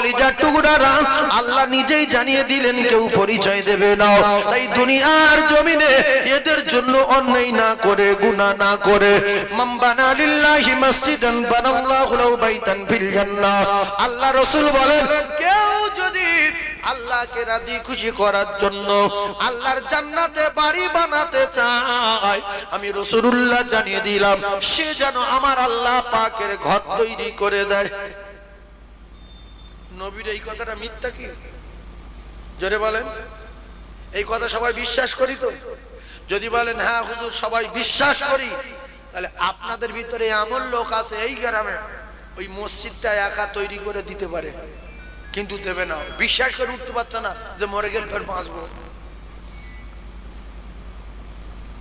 কলিজার টুকরারা, আল্লাহ নিজেই জানিয়ে দিলেন কেউ পরিচয় দেবে না। তাই দুনিয়ার জমিনে এদের জন্য অন্যায় না করে, গুনাহ না করে, মান বানা লিল্লাহি মসজিদান বানাল্লাহু লাহু বাইতান ফিল জান্নাহ, আল্লাহ রাসূল বলেন কেউ যদি আল্লাহকে রাজি খুশি করার জন্য আল্লাহর জান্নাতে বাড়ি বানাতে চায়, আমি রাসূলুল্লাহ জানিয়ে দিলাম সে যেন আমার আল্লাহ পাকের ঘর তৈরি করে দেয়। নবীর এই কথাটা মিথ্যা কি? জোরে বলেন। এই কথা সবাই বিশ্বাস করি তো? যদি বলেন হ্যাঁ হুজুর সবাই বিশ্বাস করি, তাহলে আপনাদের ভিতরে এমন লোক আছে এই গ্রামে ওই মসজিদটা একা তৈরি করে দিতে পারে, কিন্তু দেবে না। বিশ্বাস করে উঠতে পারছে না যে মরে গেলে ফের বাঁচবো।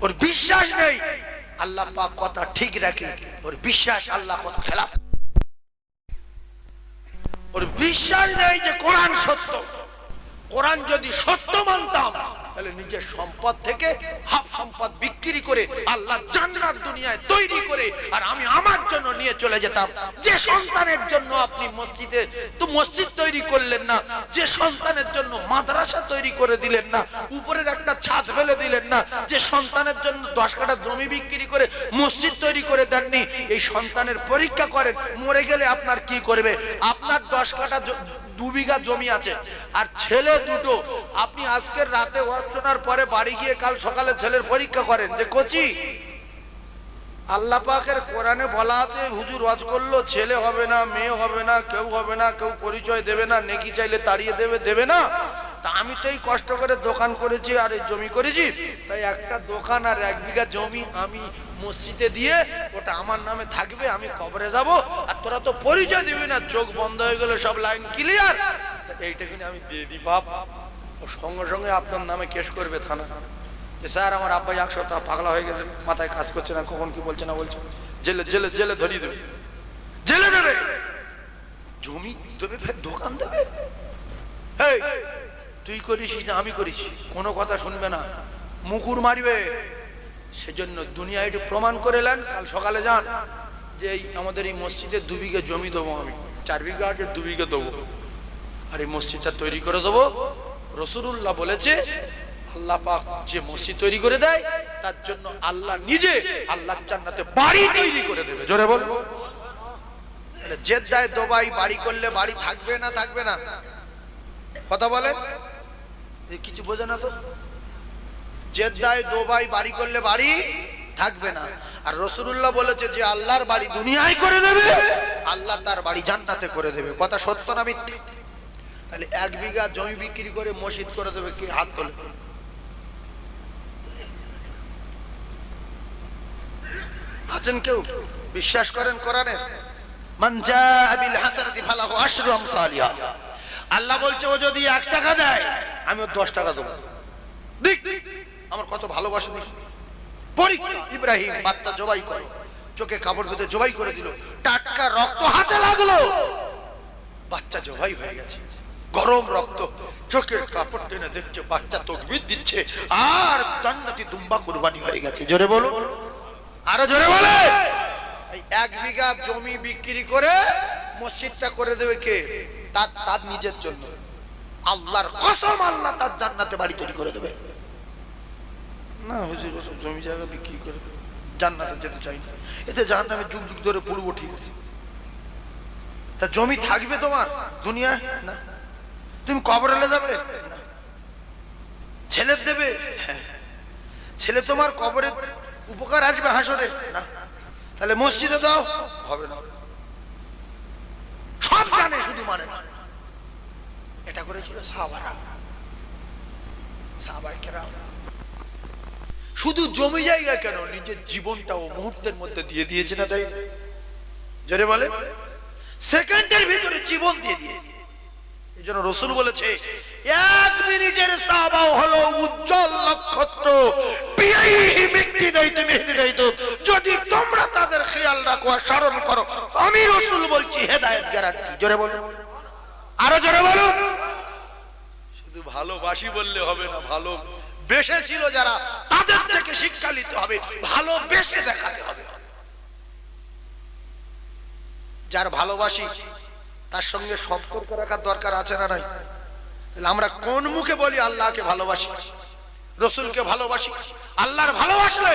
ওর বিশ্বাস নেই আল্লাহ পাক কথা ঠিক রাখে, ওর বিশ্বাস আল্লাহ কথা খেলাফ। ওর বিশ্বাস নেই যে কোরআন সত্য। কোরআন যদি সত্য মানতাম তাহলে নিজের সম্পদ থেকে হাফ সম্পদ বিক্রি করে আল্লাহ জান্নাত দুনিয়ায় তৈরি করে আর আমি আমার জন্য নিয়ে চলে যেতাম। যে সন্তানের জন্য আপনি মসজিদে তো মসজিদ তৈরি করলেন না, যে সন্তানের জন্য মাদ্রাসা তৈরি করে দিলেন না, উপরের একটা ছাদ ফেলে দিলেন না, যে সন্তানের জন্য 10 কাঠা জমি বিক্রি করে মসজিদ তৈরি করে দেননি, এই সন্তানের পরীক্ষা করেন মরে গেলে আপনার কি করবে। আপনার 10 কাঠা 2 বিঘা জমি আছে আর ছেলে দুটো, আপনি আজকের রাতে ওয়াজ শোনার পরে বাড়ি গিয়ে কাল সকালে ছেলের পরীক্ষা করেন যে কোচি আল্লাহ পাকের কোরআনে বলা আছে হুজুর ওয়াজ করলো ছেলে হবে না, মেয়ে হবে না, কেউ হবে না, কেউ পরিচয় দেবে না, নেকি চাইলে তাড়িয়ে দেবে না। তা আমি তো এই কষ্ট করে দোকান করেছি আর এই জমি করেছি, তাই একটা দোকান আর 1 বিঘা জমি আমি মসজিদে দিয়ে ওটা আমার নামে থাকবে, আমি কবরে যাব, আর তোরা তো পরিচয় দিবি না, চোখ বন্ধ হয়ে গেলে সব লাইন ক্লিয়ার, এইটা কিনে আমি দিয়ে দিই বাপ। ও সঙ্গে সঙ্গে আপনার নামে কেস করবে থানা যে স্যার আমার আব্বা 1 সপ্তাহ পাগলা হয়ে গেছে, মাথায় কাজ করছে না, কখন কি বলছে না বলছে, জেলে জেলে জেলে ধরিয়ে দেবে, জেলে দেবে, জমি দেবে, ফের দোকান দেবে। এই তুই করিস না আমি করিস, কোনো কথা শুনবে না, মুকুর মারবে। সেজন্য দুনিয়া একটু প্রমাণ করে নেন, কাল সকালে যান যে এই আমাদের এই মসজিদে 2 বিঘা জমি দেবো, আমি 4 বিঘা আছে 2 বিঘা দেবো, আর এই মসজিদটা তৈরি করে দেবো। রাসূলুল্লাহ বলেছে আল্লাহ পাক যে মসজিদ তৈরি করে দেয় তার জন্য আল্লাহ নিজে আল্লাহ জান্নাতে বাড়ি তৈরি করে দেবে। জোরে বল। তাহলে জেদ্দায় দুবাই বাড়ি করলে বাড়ি থাকবে না থাকবে না? কথা বলেন, কিছু বোঝে না তো। জেদ্দায় দুবাই বাড়ি করলে বাড়ি থাকবে না, আর রাসূলুল্লাহ বলেছে যে আল্লাহর বাড়ি দুনিয়ায় করে দেবে, আল্লাহ তার বাড়ি জান্নাতে করে দেবে। কথা সত্য না মিথ্যা? তাহলে 1 বিঘা জমি বিক্রি করে মসজিদ করে দেবে, কি হাত তোলে? আছেন কেউ বিশ্বাস করেন কোরআনের? মান জাআ বিল হাসানাতি ফালাহু আশরু আমসালিহা। আল্লাহ বলছে ও যদি 1 টাকা দেয় আমি ওর 10 টাকা দেবো। দেখ আমার কত ভালোবাসা। দেখ পরীক্ষা, ইব্রাহিম বাচ্চা জবাই করে, চোখে কাপড় বেঁধে জবাই করে দিল, টাটকা রক্ত হাতে লাগলো, বাচ্চা জবাই হয়ে গেছে, গরম রক্ত, চোখের কাপড় টেনে দেখছে বাচ্চা তাকবীর দিচ্ছে, আর জান্নাতি দুম্বা কুরবানি হয়ে গেছে। জোরে বলো, আরো জোরে বলে। এই 1 বিঘা জমি বিক্রি করে মসজিদটা করে দেবে কে? তার নিজের জন্য। আল্লাহর কসম আল্লাহ তার জান্নাতে বাড়ি তৈরি করে দেবে। না হুজুর জমি জায়গা বিক্রি করে জান্নাতে যেতে চাই না, এতে জাহান্নামে যুগ যুগ ধরে পড়বো, ঠিক আছে। তা জমি থাকবে তোমার দুনিয়ায় না, তুমি কবরে যাবে না, ছেলে দেবে, হ্যাঁ ছেলে তোমার কবরে উপকার আসবে হাসরে না, তাহলে মসজিদে দাও, হবে না। সব জানে শুধু মানে না। এটা করেছিল সাহাবারা, সাহাবায়ে কেরাম। শুধু জমি জায়গা কেন, নিজের জীবনটাও মুহূর্তের মধ্যে দিয়ে দিয়েছে না? তাই জোরে বলে, সেকেন্ডের ভিতরে জীবন দিয়ে দিয়েছে। এই জন্য রাসূল বলেছে 1 মিনিটের সাহাবাও হলো উজ্জ্বল নক্ষত্র, বিয়াইহি মিক্তি দাইতে মেহেদি দাইতো। যদি তোমরা তাদের খেয়াল রাখো আর স্মরণ করো, আমি রাসূল বলছি হেদায়েত গ্যারান্টি। জোরে বলুন, আরো জোরে বলুন। শুধু ভালোবাসি বললে হবে না, ভালো বেশে ছিল যারা তাদের থেকে শিক্ষা নিতে হবে, ভালোবেসে দেখাতে হবে। যার ভালোবাসি তার সঙ্গে সম্পর্ক রাখার দরকার আছে না নাই? তাহলে আমরা কোন মুখে বলি আল্লাহকে ভালোবাসি, রসুলকে ভালোবাসি? আল্লাহর ভালোবাসলে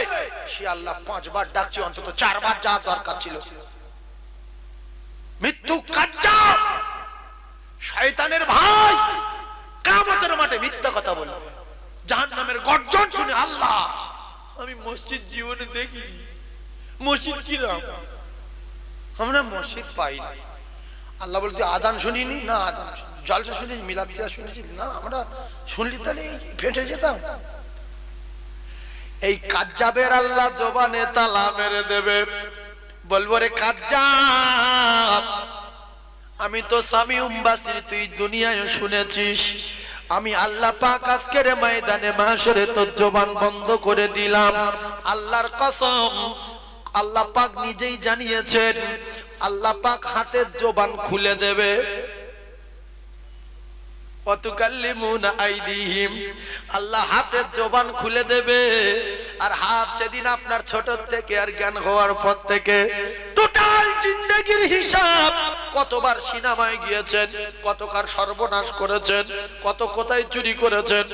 সে আল্লাহ 5 বার ডাকছে, অন্তত 4 বার যাওয়ার দরকার ছিল। মিথ্যুক কাজ্জাব, শয়তানের ভাই, কিয়ামতের মাঠে মিথ্যা কথা বলে জাহান্নামের গর্জন শুনে আল্লাহ, আমি মসজিদ জীবনে দেখিনি, মসজিদ কিরাম, আমরা মসজিদ পাইনি। আল্লাহ বলছে আজান শুনিনি না, আজান জলসা শুনেছি, মিলাদ তিয়াস শুনেছি না, আমরা শুনলি তাহলে ফেটে যেতাম। এই কাজ্জাবের আল্লাহ জবানে তালা মেরে দেবে, বলবো রে কাজ্জাব, আমি তো সামিউম বাসির, তুই দুনিয়ায় শুনেছিস, আমি আল্লাহ পাক আজকের ময়দানে মাশরে তোর জবান বন্ধ করে দিলাম। আল্লাহর কসম, আল্লাহ পাক নিজেই জানিয়েছেন, আল্লাহ পাক হাতের জবান খুলে দেবে। ওয়াতুকাল্লিমুনা আইদিহিম, আল্লাহ হাতের জবান খুলে দেবে। আর হাত সেদিন আপনার ছোট থেকে আর জ্ঞান হওয়ার পর থেকে টোটাল জিন্দেগির হিসাব, কতবার সিনেমায় গিয়েছেন, কতকার সর্বনাশ করেছেন, কত কোথায় চুরি করেছেন,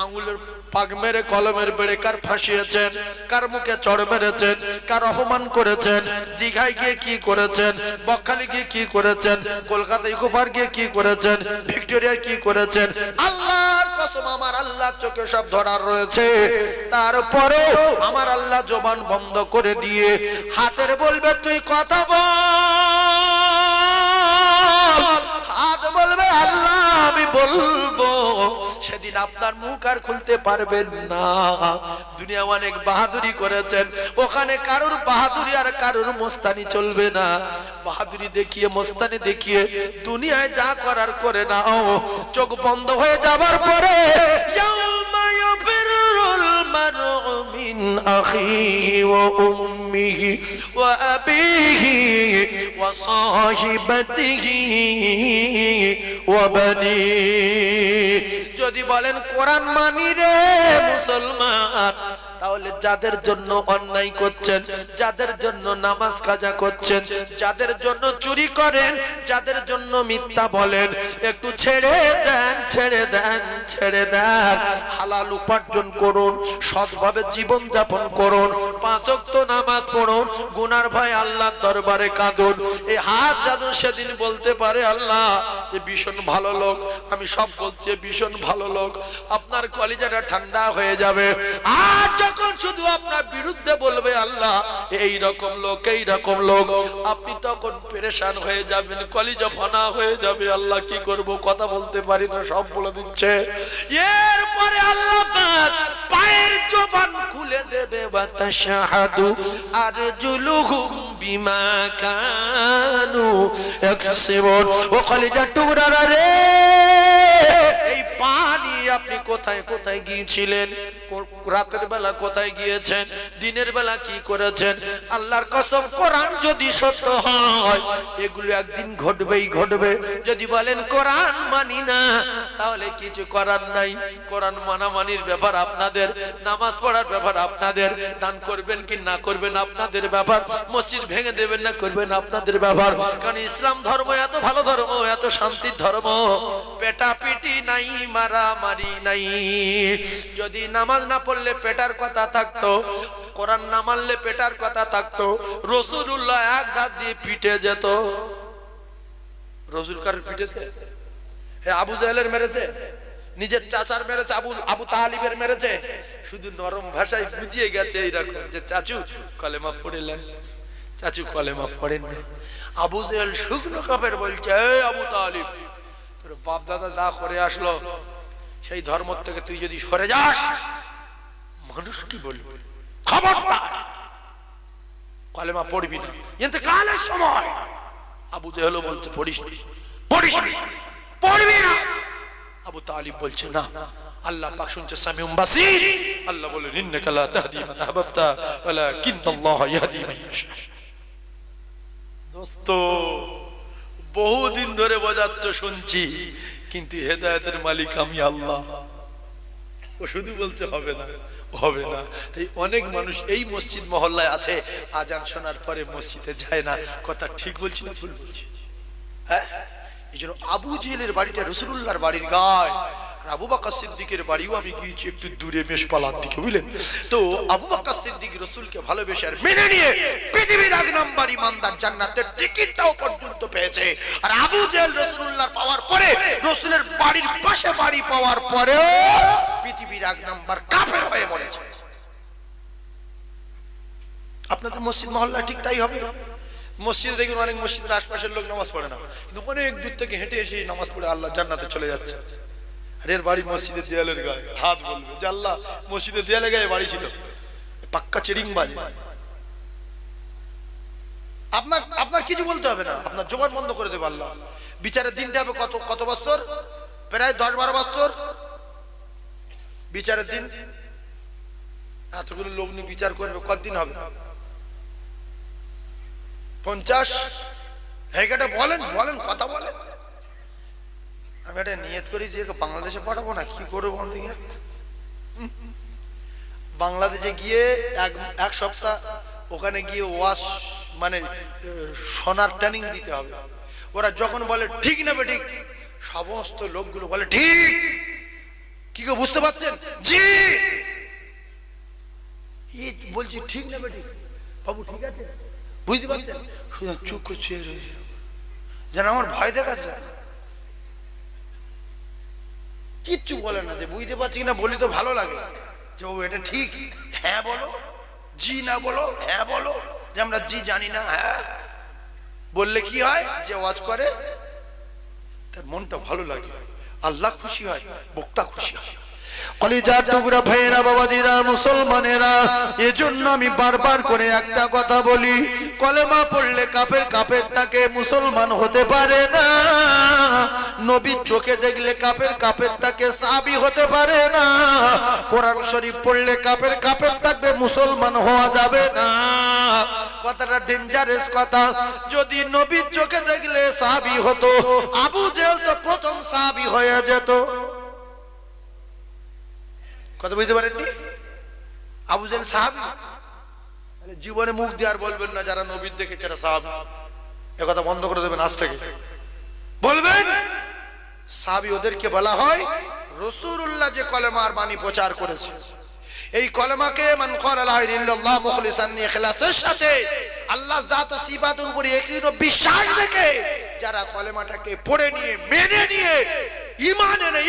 আঙুলের পাক মেরে কলমের বেড়ে কার ফাঁসিয়েছেন, কার মুখে চড় মেরেছেন, কার অপমান করেছেন, দীঘায় গিয়ে কি করেছেন, বকখালি গিয়ে কি করেছেন, কলকাতা ইকো পার্ক গিয়ে কি করেছেন, ভিক্টোরিয়া কি করেছেন, আল্লাহর কসম আমার আল্লাহর চোখে সব ধরার রয়েছে। তারপরে আমার আল্লাহ জবান বন্ধ করে দিয়ে হাতের বলবে তুই কথা বল, হাত বলবে আল্লাহ আমি বলবো। সেদিন আপনার মুখ আর খুলতে পারবেন না। দুনিয়া অনেক বাহাদুরি করেছেন, ওখানে কারোর বাহাদুরি আর কারোর মস্তানি চলবে না। বাহাদুরি দেখিয়ে মস্তানি দেখিয়ে দুনিয়ায় যা করার করে নাও, চোখ বন্ধ হয়ে যাবার পরে ইয়াউমা ইয়াফিরুল মারউ মিন আখিহি ওয়া উম্মিহি ওয়া আবিহি ওয়া সাহিবাতিহি ওয়া বানিহি। যদি বলেন কোরআন মানি রে মুসলমান, তাহলে যাদের জন্য অন্যায় করছেন, যাদের জন্য নামাজ কাজা করছেন, যাদের জন্য চুরি করেন, যাদের জন্য মিথ্যা বলেন, একটু ছেড়ে দেন, ছেড়ে দেন, ছেড়ে দেন। হালাল উপার্জন করুন, সৎভাবে জীবন যাপন করুন, 5 ওয়াক্ত নামাজ পড়ুন, গুনার ভয় আল্লাহর দরবারে কাঁদুন। এই হাত যাদু সেদিন বলতে পারে আল্লাহ এ ভীষণ ভালো লোক, আমি সব বলছি ভীষণ ভালো লোক, আপনার কলিজাটা ঠান্ডা হয়ে যাবে। আর যখন শুধু আপনার বিরুদ্ধে বলবে আল্লাহ এই রকম লোক, এই রকম লোক, আপনি তখন পেরেশান হয়ে যাবেন, কলিজা ফানা হয়ে যাবে। আল্লাহ কি করব, কথা বলতে পারি না, সব বলে দিচ্ছে। এরপরে আল্লাহ পাক পায়ের জবান খুলে দেবে, ওয়া তাশহাদু আরজুলুহুম বিমা কানু ইয়াকসিবুন। ও কলিজা টুকরারা রে, এই পানি আপনি কোথায় কোথায় গিয়েছিলেন, রাতের বেলা কোথায় গিয়েছেন, দিনের বেলা কি করেছেন? আল্লাহর কসম কোরআন যদি সত্য হয় এগুলো একদিন ঘটবেই ঘটবে। যদি বলেন কোরআন মানি না, তাহলে কিছু করার নাই। কোরআন মানামানির ব্যাপার আপনাদের, নামাজ পড়ার ব্যাপার আপনাদের, দান করবেন কি না করবেন আপনাদের ব্যাপার, মসজিদ ভেঙে দেবেন না করবেন আপনাদের ব্যাপার। কারণ ইসলাম ধর্ম এত ভালো ধর্ম, এত শান্তির ধর্ম, পেটাপিটি নাই, মারামারি নাই। যদি নামাজ না পড়লে পেটার কথা থাকতো, কোরআন না মানলে পেটার কথা থাকতো, রাসূলুল্লাহ এক দাঁত দিয়ে পিটে যেত। রাসূল কার পিটেছে? আবু জাহেলের মেরেছে, নিজের চাচার মেরেছে, আবু তালিবের মেরেছে। শুধু নরম ভাষায় বুঝিয়ে গেছে এইরকম যে চাচু কলেমা পড়লেন, চাচু কলেমা পড়েন না। আবু জাহেল শুকনো কাফের বলছে, এই আবু তালিব, তোর বাপ দাদা যা করে আসলো সেই ধর্ম থেকে তুই যদি সরে যাস মানুষ কি বলবে, খবরদার কলেমা পড়বি না। ইন্তেকালের সময় আবু জাহেল বলছে পড়িস পড়বি না। আবু তালিব বলছে না, আল্লাহ পাক শুনছে সামিউম বাসীর। আল্লাহ বলেন ইন্নাকা লা তাহদি মান আহবাবতা ওয়ালাকিন্নাল্লাহ ইয়াহদি মান ইয়াশা। দোস্ত বহুদিন ধরে বোঝাচ্ছ শুনছি, কিন্তু হেদায়েতের মালিক আমি আল্লাহ। ও শুধু বলছে হবে না, হবে না। তাই অনেক মানুষ এই মসজিদ মহল্লায় আছে, আজান শোনার পরে মসজিদে যায় না। কথা ঠিক বলছি না ভুল বলছি? হ্যাঁ, এই জন্য আবু জেহেলের বাড়িটা রাসূলুল্লাহর বাড়ির গায়ে, আর আবু বকর সিদ্দিকের বাড়িও আমি গিয়েছি একটু দূরে মেষপালার দিকে, বুঝলেন? তো আবু বকর সিদ্দিক রাসূলকে ভালোবেসে আর মেনে নিয়ে পৃথিবীর 1 নম্বর ইমানদার জান্নাতের টিকিটটাও পর্যন্ত পেয়েছে। আর আবু জেহেল রাসূলুল্লাহর পাওয়ার পরে, রাসূলের বাড়ির পাশে বাড়ি পাওয়ার পরে পৃথিবীর 1 নম্বর কাফের হয়ে মরেছে। আপনাদের মসজিদ মহল্লা ঠিক তাই হবে। মসজিদে দেখুন অনেক মসজিদের আশপাশের লোক নামাজ পড়ে না, কিন্তু অনেক দূর থেকে হেঁটে এসে নামাজ পড়ে আল্লাহ জান্নাতে চলে যাচ্ছে। আর এর বাড়ি মসজিদের দেয়ালের গায়ে, হাত বলবে যে আল্লাহ মসজিদের দেয়ালের গায়ে বাড়ি ছিল, পাক্কা চিড়িং বাজে। আপনার কিছু বলতে হবে না, আপনার জবান বন্ধ করে দেবে আল্লাহ। বিচারের দিনটা হবে কত বছর? প্রায় 10-12 বছর বিচারের দিন। এতগুলো লোক নিয়ে বিচার করবে, কতদিন হবে? 50। এটা বলেন কথা বলেন। আমি এটা নিয়ত করি যে বাংলাদেশে পাঠাবো না, কি করবো বলতে গিয়ে বাংলাদেশে গিয়ে এক সপ্তাহ ওখানে গিয়ে ওয়াশ মানে সোনার ট্রেনিং দিতে হবে। ওরা যখন বলে ঠিক না বেঠিক, সমস্ত লোকগুলো বলে ঠিক। কি গো বুঝতে পারছেন? জি বলছি ঠিক না বেঠিক বাবু, ঠিক আছে বুঝতে পারছেন? শুধু চুপ করে চেয়ে রয়েছে, যেন আমার ভয় দেখাচ্ছে। কিচ্ছু বলে না, যে বুঝতে পারছি কিনা বলি তো ভালো লাগে যে ও এটা ঠিক, হ্যাঁ বলো, জি না বলো, হ্যাঁ বলো। যে আমরা জি জানি না, হ্যাঁ বললে কি হয়? যে ওয়াজ করে তার মনটা ভালো লাগে, আল্লাহ খুশি হয়, বক্তা খুশি হয়। কলিজার টুকরা ভাইয়েরা, বাবাজিরা, মুসলমানেরা, এজন্য আমি বারবার করে একটা কথা বলি, কলেমা পড়লে কাফের তাকে মুসলমান হতে পারে না। নবীর চোখে দেখলে কাফের তাকে সাহাবী হতে পারে না। কোরআন শরীফ পড়লে কাফের থাকবে, মুসলমান হওয়া যাবে না। কথাটা ডেঞ্জারাস কথা। যদি নবীর চোখে দেখলে সাহাবী হতো, আবু জেহেল তো প্রথম সাহাবী হয়ে যেত। কথা বুঝতে পারেননি? আবু জেহেল সাহাবী, জীবনে মুখ দিয়ে আর বলবেন না যারা নবীর দেখেছে এরা সাহাবী। এ কথা বন্ধ করে দেবেন, আজ থেকে বলবেন সাহাবী ওদেরকে বলা হয়। রাসূলুল্লাহ যে কলেমার বাণী প্রচার করেছে, এই কলেমাকে মান ক্বালা লা ইলাহা ইল্লাল্লাহ মুখলিসান ইখলাসের সাথে আল্লাহ জাত ও সিফাতের উপর ইয়াকিন ও বিশ্বাস রেখে যারা কলেমাটাকে পড়ে নিয়ে মেনে নিয়ে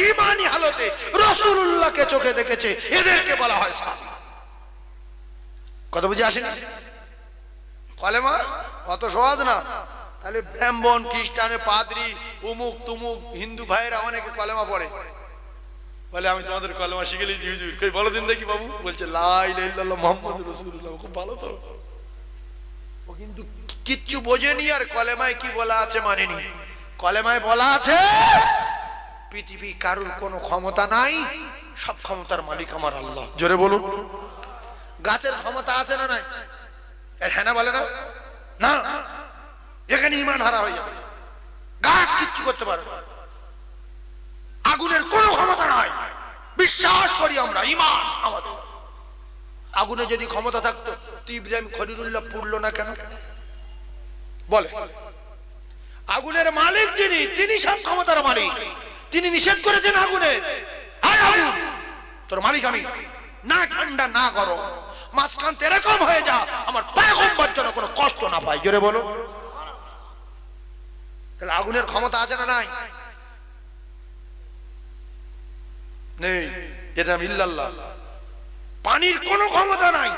ঈমানি হালতে রাসূলুল্লাহকে চোখে দেখেছে, এদেরকে বলা হয় সাহাবী। কথা বুঝে আসেনি? কলেমা অত সহজ না। তাহলে ব্রাহ্মণ, খ্রিস্টানের, পাদ্রী, উমুক তুমুক হিন্দু ভাইয়েরা অনেকে কলেমা পড়ে, বলে আমি তোমাদের কলেমা শিখে নিয়েছি হুজুর। কই বলো দিন দেখি বাবু। বলছে লা ইলাহা ইল্লাল্লাহ মুহাম্মাদুর রাসূলুল্লাহ। খুব ভালো তো, ও কিন্তু কিচ্ছু বোঝেনি আর কলেমায় কি বলা আছে মানেনি। কলেমায় বলা আছে পৃথিবী কারুর কোনো ক্ষমতা নাই, সব ক্ষমতার মালিক আমার আল্লাহ। জোরে বলুন। গাছের ক্ষমতা আছে না নাই? এর হ্যাঁ না বলে না? না, এখানে ঈমান হারা হয়ে যাবে। গাছ কিচ্ছু করতে পারবে না। আগুনের কোনো ক্ষমতা নাই, বিশ্বাস করি আমরা, ঈমান আমাদের। আগুনে যদি ক্ষমতা থাকতো তো ইব্রাহিম খলিলুল্লাহ পুড়লো না কেন? বলে আগুনের মালিক যিনি, তিনি সব ক্ষমতার মালিক। তিনি নিষেধ করেছেন আগুনের, আয় আগুন তোর মালিক আমি, না ঠান্ডা না গরম, মাঝখান এরকম হয়ে যা আমার পয়গম্বর যেন কোনো কষ্ট না পায়। জোরে বলো। তাহলে আগুনের ক্ষমতা আছে না নাই? নেই। এর নাম ইল্লাল্লাহ। পানির কোনো ক্ষমতা নাই,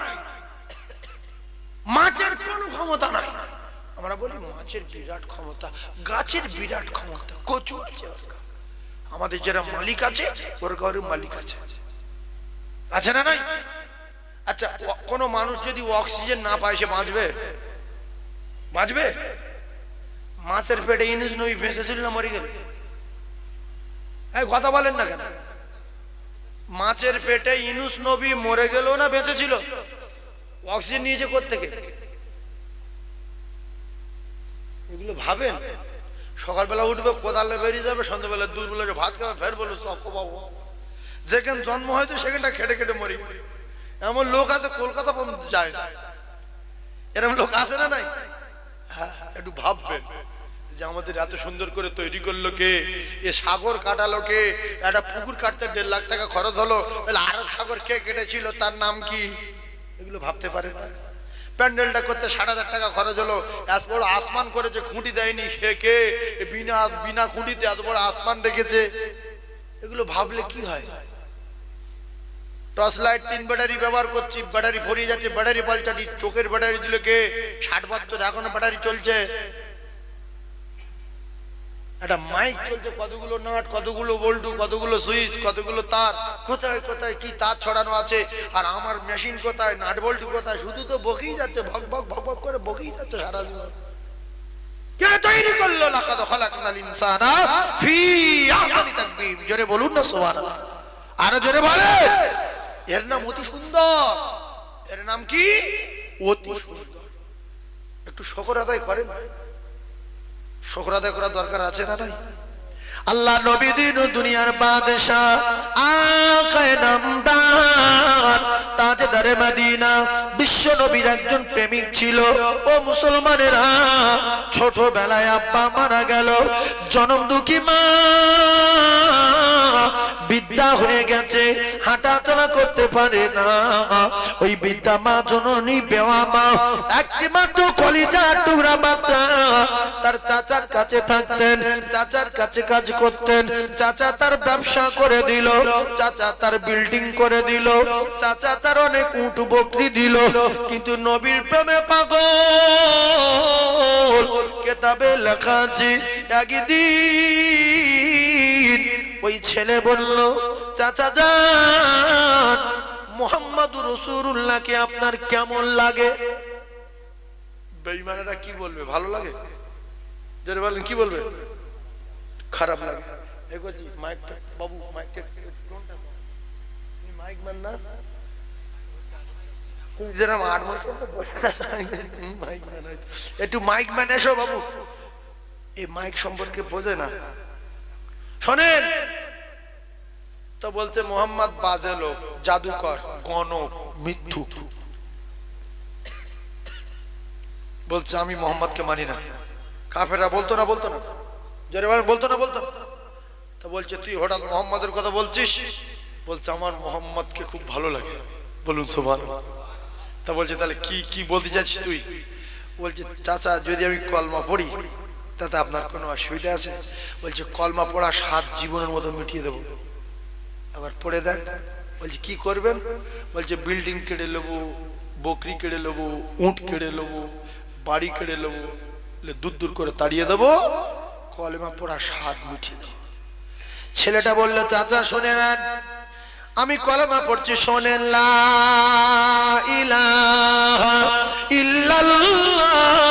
মাছের কোনো ক্ষমতা নাই। আমরা বলি মাছের বিরাট ক্ষমতা, গাছের বিরাট ক্ষমতা, কচু আছে। আমাদের যারা মালিক আছে ওর ঘরে মালিক আছে না নাই? আচ্ছা, কোন মানুষ যদি অক্সিজেন না পায় সে বাঁচবে? মাছের পেটে ইউনূস নবী বেঁচেছিল না মরে গেল? কথা বলেন না কেন? মাছের পেটে ইউনূস নবী মরে গেল না বেঁচে ছিল? অক্সিজেন নিয়েছে কোত্থেকে? এগুলো ভাবেন। সকালবেলা উঠবে, কোদালে বেরিয়ে যাবে, সন্ধ্যাবেলা দুপুরবেলা ভাত খাবে, ফের বলবে চকো বাবু। যেখানে জন্ম হয়েছে সেখানটা খেটে খেটে মরি। এমন লোক আছে কলকাতা পর্যন্ত যায় না। এরকম লোক আছে না নাই? হ্যাঁ, একটু ভাববেন যে আমাদের এত সুন্দর করে তৈরি করলো কে, এ সাগর কাটালো কে, একটা পুকুর কাটতে 1.5 লাখ টাকা খরচ হলো, তাহলে আরব সাগর কে কেটেছিল, তার নাম কি, এগুলো ভাবতে পারে না। প্যান্ডেলটা করতে 7,500 টাকা খরচ হলো, এত বড় আসমান করেছে, খুঁটি দেয়নি, সে কে, বিনা খুঁটিতে এত বড় আসমান রেখেছে, এগুলো ভাবলে কি হয়। টর্চ লাইট 3 ব্যাটারি ব্যবহার করছি, ব্যাটারি ভরিয়ে যাচ্ছে, ব্যাটারি পাল্টাটি, চোখের ব্যাটারি দিল কে, 60 বছর এখনো ব্যাটারি চলছে। একটা মাইক চলছে, কতগুলো নাট, কতগুলো বল্টু, কতগুলো সুইচ, কতগুলো তার, কোথায় কোথায় কি তার ছড়ানো আছে, আর আমার মেশিন কোথায়, নাট বল্টু কোথায়, শুধু তো বকেই যাচ্ছে, ভক ভক ভক ভক করে বকেই যাচ্ছে সারা জীবন। কে তৈরি করলো? লাকাদ খালাকনাল ইনসানা ফি আহসানি তাকবীম। জোরে বলুন না সুবহানাল্লাহ, আরো জোরে বলেন। এর নাম অতি সুন্দর, এর নাম কি? অতি সুন্দর। একটু শুকর আদায় করেন, শুকর আদায় করার দরকার আছে না নাই? আল্লাহ নবী দিন দুনিয়ার বাদশা, আকায়ে নামদার, তাজদারে মদিনা, বিশ্ব নবীর একজন প্রেমিক ছিল। ও মুসলমানেরা, ছোটবেলায় আব্বা মারা গেল, জনম দুঃখী মা বিদ্যা হয়ে গেছে, হাঁটা চলা করতে পারে না। ওই বিদ্যা মা জননী বেওয়া মা, একটি মাত্র কলিজার টুকরা বাচ্চা তার চাচার কাছে থাকতেন, চাচার কাছে কাজ করতেন। চাচা তার ব্যবসা করে দিল, চাচা তার বিল্ডিং করে দিল, চাচা তার অনেক উট বকরি দিল, কিন্তু নবীর প্রেমে পাগল। কিতাবে লেখা আছে, একদিন ওই ছেলে বলল, চাচা যান, মুহাম্মাদুর রাসূলুল্লাহকে আপনার কেমন লাগে? বেঈমানেরা কি বলবে? ভালো লাগে? যারা বলেন কি বলবে? খারাপ লাগে। এগোছি মাইকটা বাবু, মাইকটা কোনটা? তুমি মাইক ম্যান না? তুমি যারা মার মার করতে বসে আছো, তুমি মাইক ম্যান হয়তো। একটু মাইক ম্যান এসো বাবু। এই মাইক সম্পর্কে বোঝে না। শোনেন তো, বলছে মোহাম্মদ বাজে লোক, জাদুকর, গণক, মিথ্যুক। বলছে আমি মোহাম্মদকে মানি না। কাফেররা বলতো না, বলতো না, জোরে বলেন, বলতো না, বলতো না। তো বলছে তুই হঠাৎ মোহাম্মদের কথা বলছিস? বলছে আমার মোহাম্মদকে খুব ভালো লাগে। বলুন সুবহানাল্লাহ। তা বলছে তাহলে কি কি বলতে চাচ্ছিস তুই? বলছে চাচা, যদি আমি কলমা পড়ি তাতে আপনার কোনো অসুবিধা আছে? বলছে কলমা পড়া 7 জীবনের মতো মিটিয়ে দেবো। আবার পড়ে দেখ। বলছে কি করবেন? বলছে বিল্ডিং কেড়ে নেবো, বকরি কেড়ে নেবো, উট কেড়ে নেবো, বাড়ি কেড়ে নেবো, দূর দূর করে তাড়িয়ে দেবো, কলমা পড়া 7 মিটিয়ে দেবো। ছেলেটা বললো চাচা শুনে নেন, আমি কলমা পড়ছি, শোনেন, লা ইলাহা ইল্লাল্লাহু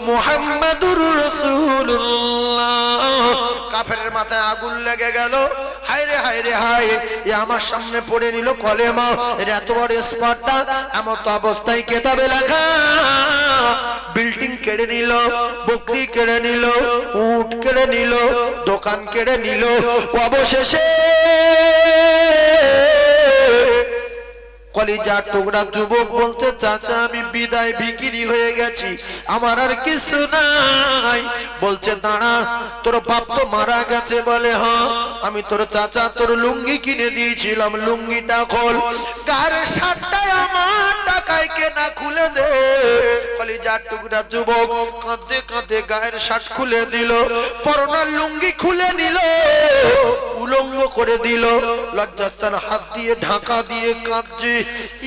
মুহাম্মাদুর রাসূলুল্লাহ। কাফেরের মাথায় আগুন লেগে গেল। হায় রে হায় রে হায়, এ আমার সামনে পড়ে নিল কলেমা, এর এত বড় স্পর্ধা, এমন তো অবস্থায় কিতাবে লেখা, বিল্ডিং কেড়ে নিল, বকরি কেড়ে নিল, উট কেড়ে নিল, দোকান কেড়ে নিল, অবশেষে কলিজার টুকরা যুবক বলতে চাচা আমি বিদায় বিক্রি হয়ে গেছি, আমার আর কিছু নাই। বলছে দাঁড়া, তোর বাপ তো মারা গেছে? বলে হ্যাঁ। আমি তোর চাচা তোর লুঙ্গি কিনে দিয়েছিলাম, লুঙ্গিটা খোল। গায়ের শার্টটাই আমার টাকায় কেনা, খুলে দে। কলিজার টুকরা যুবক কাঁদতে কাঁদতে গায়ের শার্ট খুলে দিল, পরনার লুঙ্গি খুলে নিল, উলঙ্গ করে দিল, লজ্জাস্থান হাত দিয়ে ঢাকা দিয়ে কাঁদছে।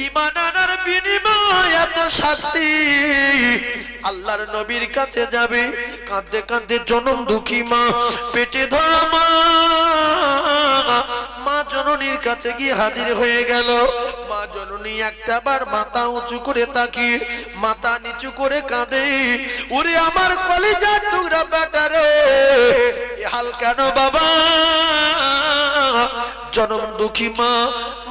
ঈমান আনার বিনিময় এত শাস্তি? আল্লাহর নবীর কাছে যাবে, কাঁদতে কাঁদতে জনম দুঃখী মা, পেটে ধরা মা, মা জননীর কাছে গিয়ে হাজির হয়ে গেল। মা জননী একটা বার মাথা উঁচু করে তাকিয়ে মাথা নিচু করে কাঁদে, ওরে আমার কলিজার টুকরা বেটা রে, এ হাল কেন বাবা? জনম দুঃখী মা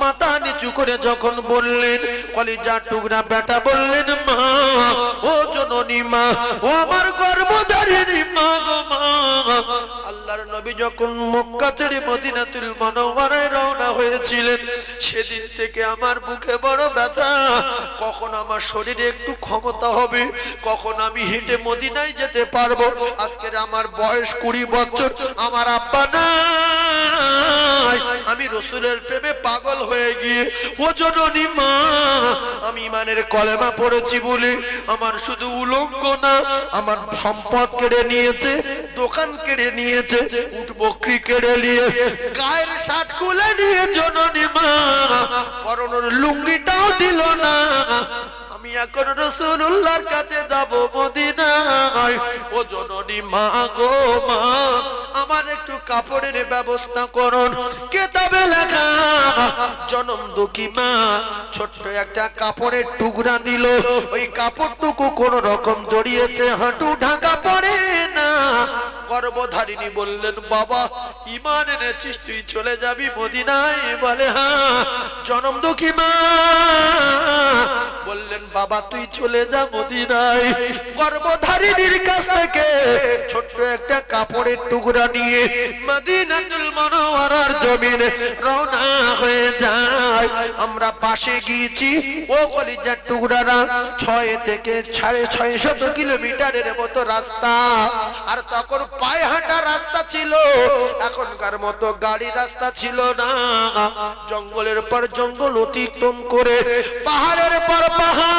মাথা নিচু করে যখন বললেন, কলিজার টুকরা বেটা বললেন, মা ও জননী মা, ও আমার গর্ভধারিণী মা গো মা। আল্লাহর নবী যখন মক্কা ছেড়ে মদিনাতুল মুনাওয়ারায় রওনা হয়েছিলেন, সেদিন থেকে আমার বুকে বড় ব্যথা। কখন আমার শরীরে একটু ক্ষমতা হবে, কখন আমি হেঁটে মদিনায় যেতে পারবো। আজকের আমার বয়স 20 বছর, আমার আব্বা নাই, আমি রাসূলের প্রেমে পাগল হয়ে গিয়ে ও জননী মা, আমি ইমানের কলেমা পড়েছি বলে আমার শুধু উলঙ্গ না, আমার সম্পদ কেড়ে নিয়েছে, দোকান কেড়ে নিয়েছে, উট বকরি কেড়ে নিয়ে, গায়ের শার্ট খুলে নিয়ে জননী মা পরনের লুঙ্গিটাও দিল না। আমি এখন রাসূলুল্লাহর কাছে যাব মদিনায়। ও জননী মা গো মা, আমার একটু কাপড়ের ব্যবস্থা করুন। কিতাবে লেখা, জনম দুঃখী মা ছোট্ট একটা কাপড়ের টুকরা দিল। ওই কাপড়টুকু কোন রকম জড়িয়েছে, হাঁটু ঢাকা পড়ে না। গর্ভধারিণী বললেন, বাবা ঈমান এনেছিস, তুই চলে যাবি মদিনায়? বলে হ্যাঁ। জনম দুঃখী মা বললেন, বাবা তুই চলে যা মদিনায়। গর্ভধারিণীর কাছ থেকে ছোট্ট একটা কাপড়ের টুকরা নিয়ে মদিনাতুল মুনাওয়ারার জমিনে রওনা হয়ে যায়। আমরা পাশে গিয়েছি, ও কলিজার টুকরারা, 6 থেকে 650 কিলোমিটারের মতো রাস্তা। আর তখন পায়ে হাঁটা রাস্তা ছিল, এখনকার মতো গাড়ি রাস্তা ছিল না। জঙ্গলের পর জঙ্গল অতিক্রম করে, পাহাড়ের পর পাহাড়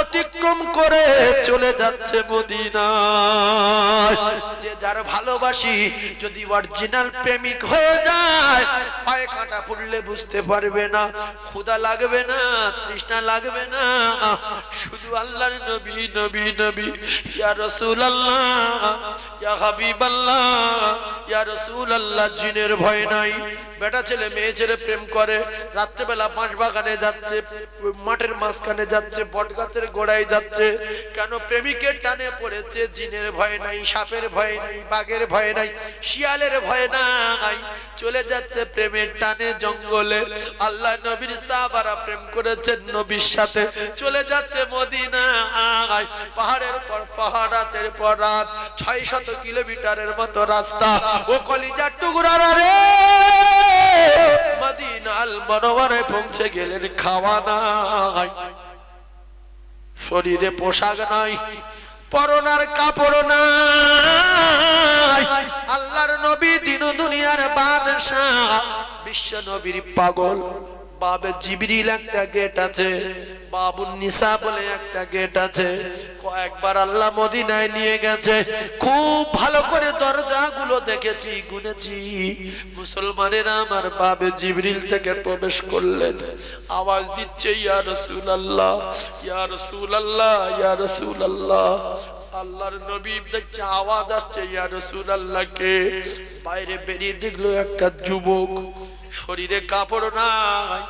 অতিক্রম করে চলে যাচ্ছে মদিনায়। যে যার ভালোবাসি যদি অরিজিনাল প্রেমিক হয়ে যায়, পায়ে কাঁটা পড়লে বুঝতে পারবে না, ক্ষুধা লাগবে না, তৃষ্ণা লাগবে না, শুধু আল্লাহর নবী নবী নবী, ইয়া রাসূলুল্লাহ, ইয়া হাবিবাল্লাহ, ইয়া রাসূলুল্লাহ। জিনের ভয় নাই। বেটা ছেলে মেয়ে ছেলে প্রেম করে, রাত্রেবেলা বাঁশ বাগানে যাচ্ছে, মাঠের মাঝখানে যাচ্ছে, বট গাছের গোড়ায় যাচ্ছে। কেন? প্রেমিকের টানে পড়েছে। জিনের ভয় নাই, সাপের ভয় নাই, বাঘের ভয় নাই, শিয়ালের ভয় নাই। চলে যাচ্ছে প্রেমের টানে জঙ্গলে। আল্লাহ নবীর সাহাবারা প্রেম করেছেন নবীর সাথে, চলে যাচ্ছে মদিনায়। পাহাড়ের পর পাহাড়, রাতের পর রাত, 600 কিলোমিটারের মতো রাস্তা। ও কলিজার টুকরারা রে, মদিনাল মুনাওয়ারায় পৌঁছে গেলেন, খাওয়া নাই, শরীরে পোশাক নাই, পরনার কাপড় নাই। আল্লাহর নবী দিন দুনিয়ার বাদশাহ, বিশ্ব নবীর পাগল। বাবে জিবরিল একটা গেট আছে, বাবুন নিসা বলে একটা গেট আছে। কয়েকবার আল্লাহ মদিনায় নিয়ে গেছে, খুব ভালো করে দরজাগুলো দেখেছি, গুনেছি। মুসলমানেরা আমার বাবে জিবরিল থেকে প্রবেশ করলেন, আওয়াজ দিচ্ছে, ইয়া রাসূলুল্লাহ, ইয়া রাসূলুল্লাহ, ইয়া রাসূলুল্লাহ। আল্লাহর নবী দেখছে আওয়াজ আসছে, ইয়া রাসূলুল্লাহ কে? বাইরে বেরিয়ে দেখলো একটা যুবক, শরীরে কাপড় নাই,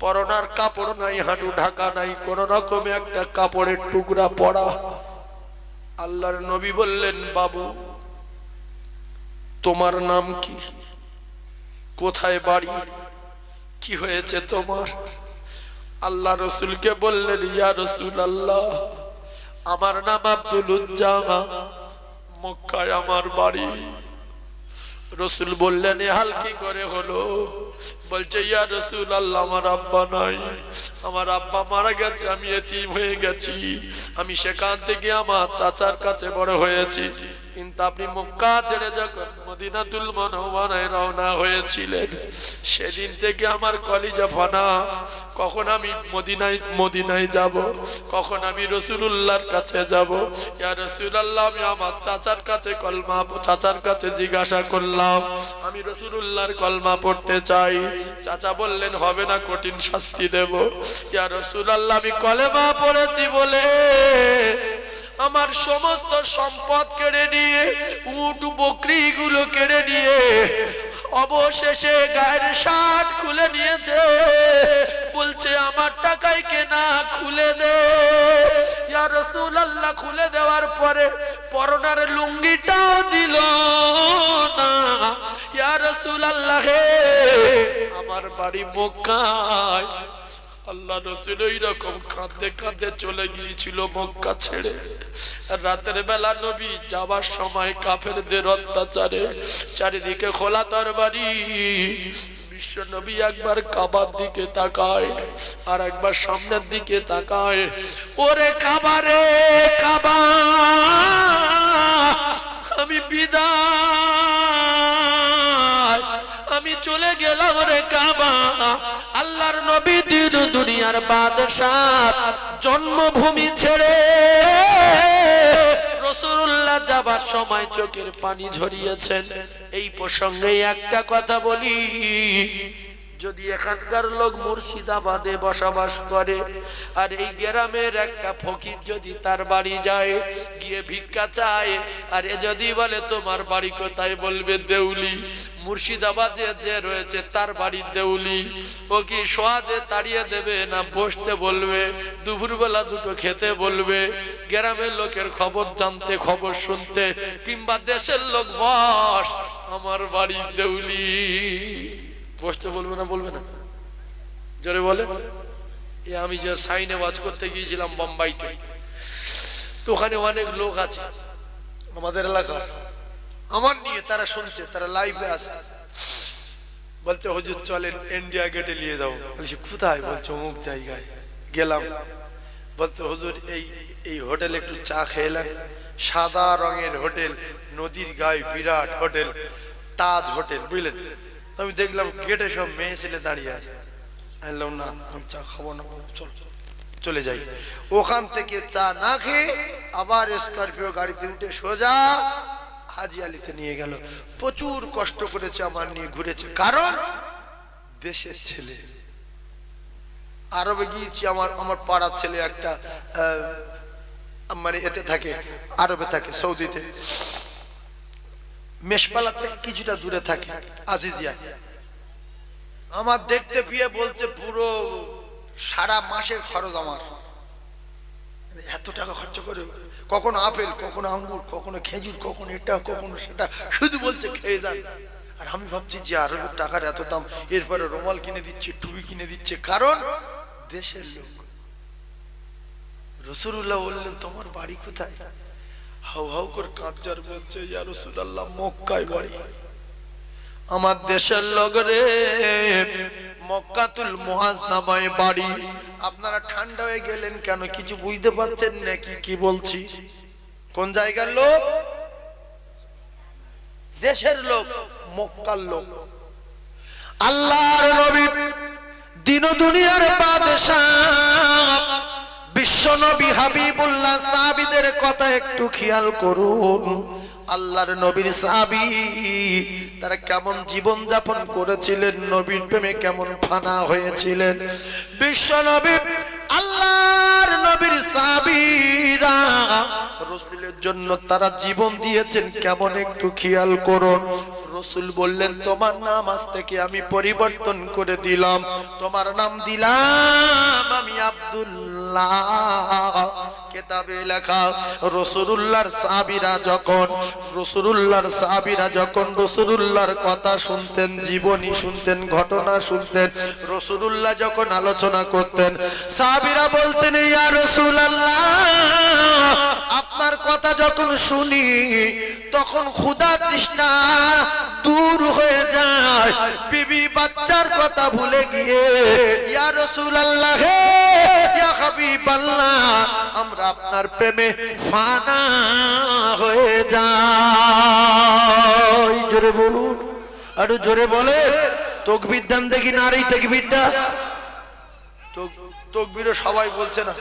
পরনার কাপড় নাই, হাঁটু ঢাকা নাই, কোন রকমে একটা কাপড়ের টুকরা পরা। আল্লাহর নবী বললেন, বাবু তোমার নাম কি? কোথায় বাড়ি? কি হয়েছে তোমার? আল্লাহ রসুলকে বললেন, ইয়া রাসূলুল্লাহ, আমার নাম আব্দুল উজ্জামা, মক্কায় আমার বাড়ি। রসুল বললেন, এ হাল কি করে হলো? বলছে, ইয়া রাসূলুল্লাহ, আমার আব্বা নাই, আমার আব্বা মারা গেছে, আমি এতিম হয়ে গেছি। আমি সেখান থেকে আমার চাচার কাছে বড় হয়েছি। কিন্তু আপনি মক্কা ছেড়ে যখন মদিনাতুল মুনাওয়ারায় রওনা হয়েছিলেন, সেদিন থেকে আমার কলিজা ফানা। কখন আমি মদিনায় যাব, কখন আমি রাসূলুল্লাহর কাছে যাব। ইয়া রাসূলুল্লাহ, আমি আমার চাচার কাছে জিজ্ঞাসা করলাম, আমি রাসূলুল্লাহর কলমা পড়তে চাই। চাচা বললেন, হবে না, কঠিন শাস্তি দেব। ইয়া রাসূলুল্লাহ, আমি কলেমা পড়েছি বলে আমার সমস্ত সম্পদ কেড়ে নিয়ে, উট বকরি গুলো কেড়ে নিয়ে, অবশেষে গায়ের শার্ট খুলে নিয়েছে। বলছে, আমার টাকায় কেনা, খুলে দে। ইয়া রাসূলুল্লাহ খুলে দেওয়ার পরে পরনার লুঙ্গিটাও দিল না। ইয়া আল্লাহ হে, আমার বাড়ি মক্কায়। আল্লাহ রাসূল ওই রকম কাঁদতে কাঁদতে চলে গিয়েছিল মক্কা ছেড়ে। রাতের বেলা নবী যাবার সময় কাফেরদের অত্যাচারে চারিদিকে খোলা তরবারি। বিশ্ব নবী একবার কাবার দিকে তাকায় আর একবার সামনের দিকে তাকায়। ওরে কাবা রে কাবা, আমি বিদায়, আমি চলে গেলাম রে কাবা। আল্লাহর নবী দিন দুনিয়ার বাদশাহ জন্মভূমি ছেড়ে রাসূলুল্লাহ যাবার সময় চোখের পানি ঝরিয়েছেন। এই প্রসঙ্গে একটা কথা বলি, যদি এখানকার লোক মুর্শিদাবাদে বসবাস করে আর এই গ্রামের একটা ফকির যদি তার বাড়ি যায় গিয়ে ভিক্ষা চায়, আর এ যদি বলে তোমার বাড়ি কোথায়, বলবে দেউলি। মুর্শিদাবাদে যে রয়েছে তার বাড়ি দেউলি। ও কি সহজে তাড়িয়ে দেবে না বসতে বলবে, দুপুরবেলা দুটো খেতে বলবে, গ্রামের লোকের খবর জানতে খবর শুনতে, কিংবা দেশের লোক বস আমার বাড়ি দেউলি, বসতে বলবে না? বলবে না? জোরে বলে। আমি যে সাইনে ওয়াজ করতে গিয়েছিলাম বোম্বাইতে, তো ওখানে অনেক লোক আছে আমাদের এলাকার, আমার নিয়ে তারা শুনছে, তারা লাইভে আছে। বলছে হুজুর চলেন ইন্ডিয়া গেটে নিয়ে যাও। বলছি কোথায়? বলছে অমুক জায়গায়। গেলাম। বলছে হুজুর এই হোটেলে একটু চা খেলাম। সাদা রঙের হোটেল, নদীর গায়ে বিরাট হোটেল, তাজ হোটেল, বুঝলেন? আমি দেখলাম গেটে সব মেয়ে ছেলে দাঁড়িয়ে আছে। বললাম না, আমি চা খাবো না, চলে যাই। ওখান থেকে চা না খেয়ে আবার স্করপিও গাড়িতে উঠে সোজা হাজি আলীতে নিয়ে গেল। প্রচুর কষ্ট করেছে আমার নিয়ে, ঘুরেছে, কারণ দেশের ছেলে। আরবে গিয়েছি, আমার পাড়ার ছেলে একটা মানে এতে থাকে, আরবে থাকে, সৌদিতে, মেশপালার থেকে কিছুটা দূরে থাকে, আজিজিয়া। আমার দেখতে পেয়ে বলছে পুরো সারা মাসের খরচ আমার। এত টাকা খরচ করে, কখনো আপেল, কখনো আঙ্গুর, কখনো খেজুর, কখনো এটা, কখনো সেটা, শুধু বলছে খেয়ে যান। আর আমি ভাবছি যে আরবের টাকার এত দাম, এরপরে রুমাল কিনে দিচ্ছে, টুপি কিনে দিচ্ছে, কারণ দেশের লোক। রাসূলুল্লাহ বললেন তোমার বাড়ি কোথায়? হাউ হাউ করে কাঁদজার বলছে ইয়া রাসূলুল্লাহ মক্কায় বাড়ি। আমার দেশের লোক রে, মক্কাতুল মুআজ্জামায় বাড়ি। আপনারা ঠান্ডা হয়ে গেলেন কেন? কিছু বুঝতে পারছেন নাকি কি বলছি? কোন জায়গার লোক? দেশের লোক, মক্কার লোক। আল্লাহর নবী দিন দুনিয়ার বাদশাহ বিশ্ব নবী হাবিবুল্লাহ সাহাবীদের কথা একটু খেয়াল করুন। আল্লাহর নবীর সাহাবী তারা কেমন জীবন যাপন করেছিলেন, নবীর প্রেমে কেমন ফানা হয়েছিলেন। বিশ্ব নবী আল্লাহর নবীর সাহাবীরা রাসূলের জন্য তারা জীবন দিয়েছেন কেমন একটু খেয়াল করুন। রাসূল বললেন তোমার নাম আজ থেকে আমি পরিবর্তন করে দিলাম, তোমার নাম দিলাম আমি আব্দুল্লাহ। কিতাবে লেখা রাসূলুল্লাহর সাহাবীরা যখন রাসূলুল্লাহর কথা শুনতেন, জীবনী শুনতেন, ঘটনা শুনতেন, রাসূলুল্লাহ যখন আলোচনা করতেন, সাহাবীরা বলতেন ইয়া রাসূলুল্লাহ আপনার কথা যখন শুনি তখন ক্ষুধা তৃষ্ণা দূর হয়ে যায়, বিবি বাচ্চার কথা ভুলে গিয়ে ইয়া রাসূলুল্লাহ ইয়া হাবিবাল্লাহ আমরা আপনার প্রেমে ফানা হয়ে যাই। জোরে বলুন, আরো জোরে বলে। তাকবীর দেন দেখি, নারী তাকবীরটা। তাকবীরও সবাই বলছে না,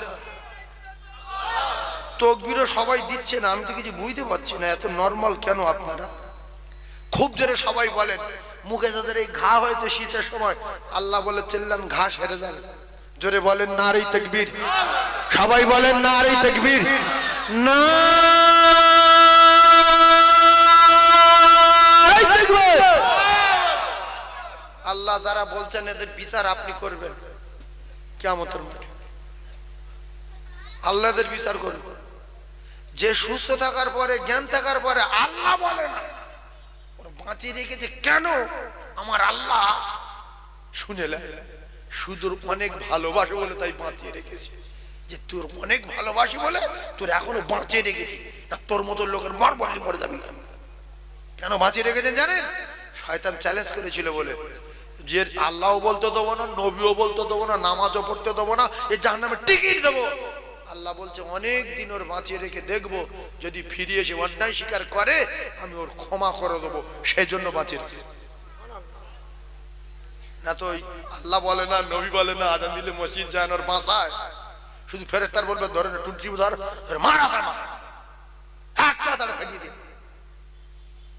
তাকবীরও সবাই দিচ্ছে না। আমি তো কিছু বুঝতে পারছি না, এত নরমাল কেন আপনারা? খুব জোরে সবাই বলেন। মুখে যাদের এই ঘা হয়েছে শীতের সময়, আল্লাহ বলে চিল্লান ঘা সেরে যাবে। জোরে বলেন নারী তাকবীর। সবাই বলেন নারী তাকবীর। আল্লাহ যারা বলছেন এদের বিচার আপনি করবেন কিয়ামতের মাঠে। আল্লাহ এদের বিচার করবে। যে সুস্থ থাকার পরে, জ্ঞান থাকার পরে আল্লাহ বলে না, বাঁচিয়ে রেখেছে কেন? আমার আল্লাহ শুনেলে শুধু অনেক ভালোবাসে বলে তাই বাঁচিয়ে রেখেছে, যে তোর অনেক ভালোবাসি বলে তোর এখনো বাঁচিয়ে রেখেছি, না তোর মতো লোকের মরবলি মরে যাবি। কেন বাঁচিয়ে রেখেছেন জানেন? শয়তান চ্যালেঞ্জ করেছিল বলে, যে আল্লাহও বলতে দেবো না, নবীও বলতে দেবো না, নামাজও পড়তে দেবো না, এই জাহান্নামে টিকিট দেবো। আল্লাহ বলছে অনেক দিন ওর বাঁচিয়ে রেখে দেখবো, যদি ফিরে এসে অন্যায় স্বীকার করে আমি ওর ক্ষমা করে দেবো, সেই জন্য বাঁচিয়ে রেখে। না তো আল্লাহ বলে না, নবী বলে না, আজান দিলে মসজিদ যায় না, ওর বাসায় শুধু ফেরেশতার বলবে ধরে না টুটি ধর, মার আসা মার, একটা তাড়া ফেলিয়ে দিন,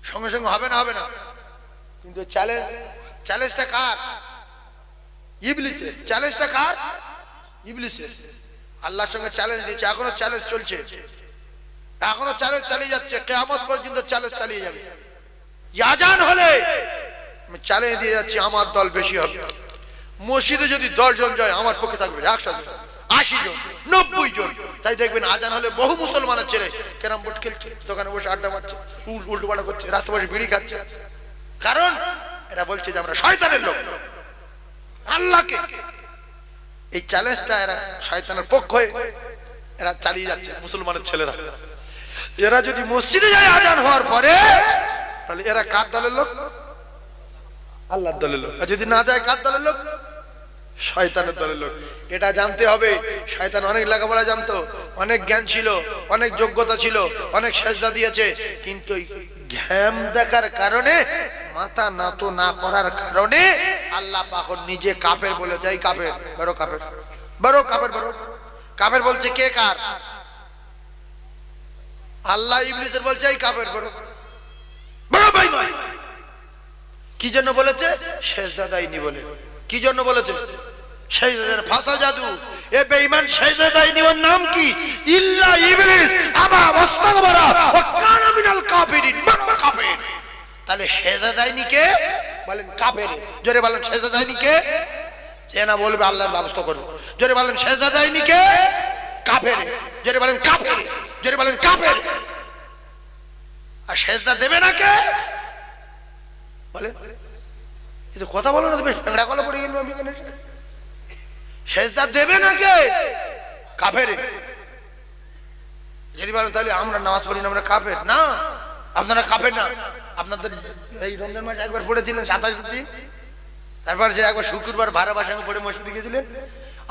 সঙ্গে সঙ্গে হবে না, হবে না। কিন্তু চ্যালেঞ্জটা কার? ইবলিসের। চ্যালেঞ্জটা কার? ইবলিসের। আল্লাহর সঙ্গে চ্যালেঞ্জ দিয়েছে, এখনো চ্যালেঞ্জ চলছে, এখনো চ্যালেঞ্জ চালিয়ে যাচ্ছে, কিয়ামত পর্যন্ত চ্যালেঞ্জ চালিয়ে যাবে। আজান হলে আমি চ্যালেঞ্জ দিয়ে যাচ্ছি, আমার দল বেশি হবে। মসজিদে যদি 10 জন যায়, আমার পক্ষে থাকবে 100 জন, 80 জন, 90 জন। তাই দেখবেন আজান হলে বহু মুসলমানের ছেলে ক্যারাম বোর্ড খেলছে, দোকানে বসে আড্ডা মারছে, উল্টো পাল্টা করছে, রাস্তা বসে বিড়ি খাচ্ছে। কারণ এরা বলছে যে আমরা শয়তানের লোক। আল্লাহকে এই চ্যালেঞ্জটা এরা শয়তানের পক্ষ হয়ে এরা চালিয়ে যাচ্ছে মুসলমানের ছেলেরা। এরা যদি মসজিদে যায় আজান হওয়ার পরে, তাহলে এরা কার দলের লোক? আল্লাহর দলের লোক। আর যদি না যায় কার দলের লোক? শয়তানের দলের লোক। এটা জানতে হবে। শয়তান অনেক লেখাপড়া জানতো, অনেক জ্ঞান ছিল, অনেক যোগ্যতা ছিল, অনেক সেজদা দিয়েছে, কিন্তু ঘ্যাম দেখার কারণে, মাথা নত না করার কারণে আল্লাহ পাক নিজে কাফের বলে যায়। কাফের, বড় কাফের, বড় কাফের, বড় কাফের বলছে। কে কার? আল্লাহ ইবলিসের বলছে এই কাফের, বড় বড় বেঈমান। কি জন্য বলেছে? সেজদা দেয়নি বলে। কি জন্য বলেছে? সেজদার ফাঁসা জাদু। এ বেঈমান সেজদা দেয়নি, ওর নাম কি? ইল্লা ইবলিস আবা ওয়াস্তাকবারা ওয়া কানা মিনাল কাফিরিন। কাফের। তাহলে সেজদা দেয়নি কে? বলেন কাফের। জোরে বলেন সেজদা দেয়নি কে? যে না বলবে আল্লাহর ব্যবস্থা করবে। জোরে বলেন সেজদা দেয়নি কে? কাফের। জোরে বলেন কাফের। জোরে বলেন কাফের। আর সেজদা দেবে না কে? বলেন। কিন্তু কথা বলো না, তুমি ঠেংড়া গলা পড়ে গেল। আমি এখানে সেজদা দেবে না কে? কাফের। যদি বলেন তাহলে আমরা নামাজ পড়ি না, আমরা কাফের না। আপনারা কাফের না। আপনাদের এই রমজান মাস একবার পড়েছিলেন 27 দিন, তারপর যে একবার শুক্রবার ভাড়াবার সঙ্গে পড়ে মসজিদে গিয়েছিলেন,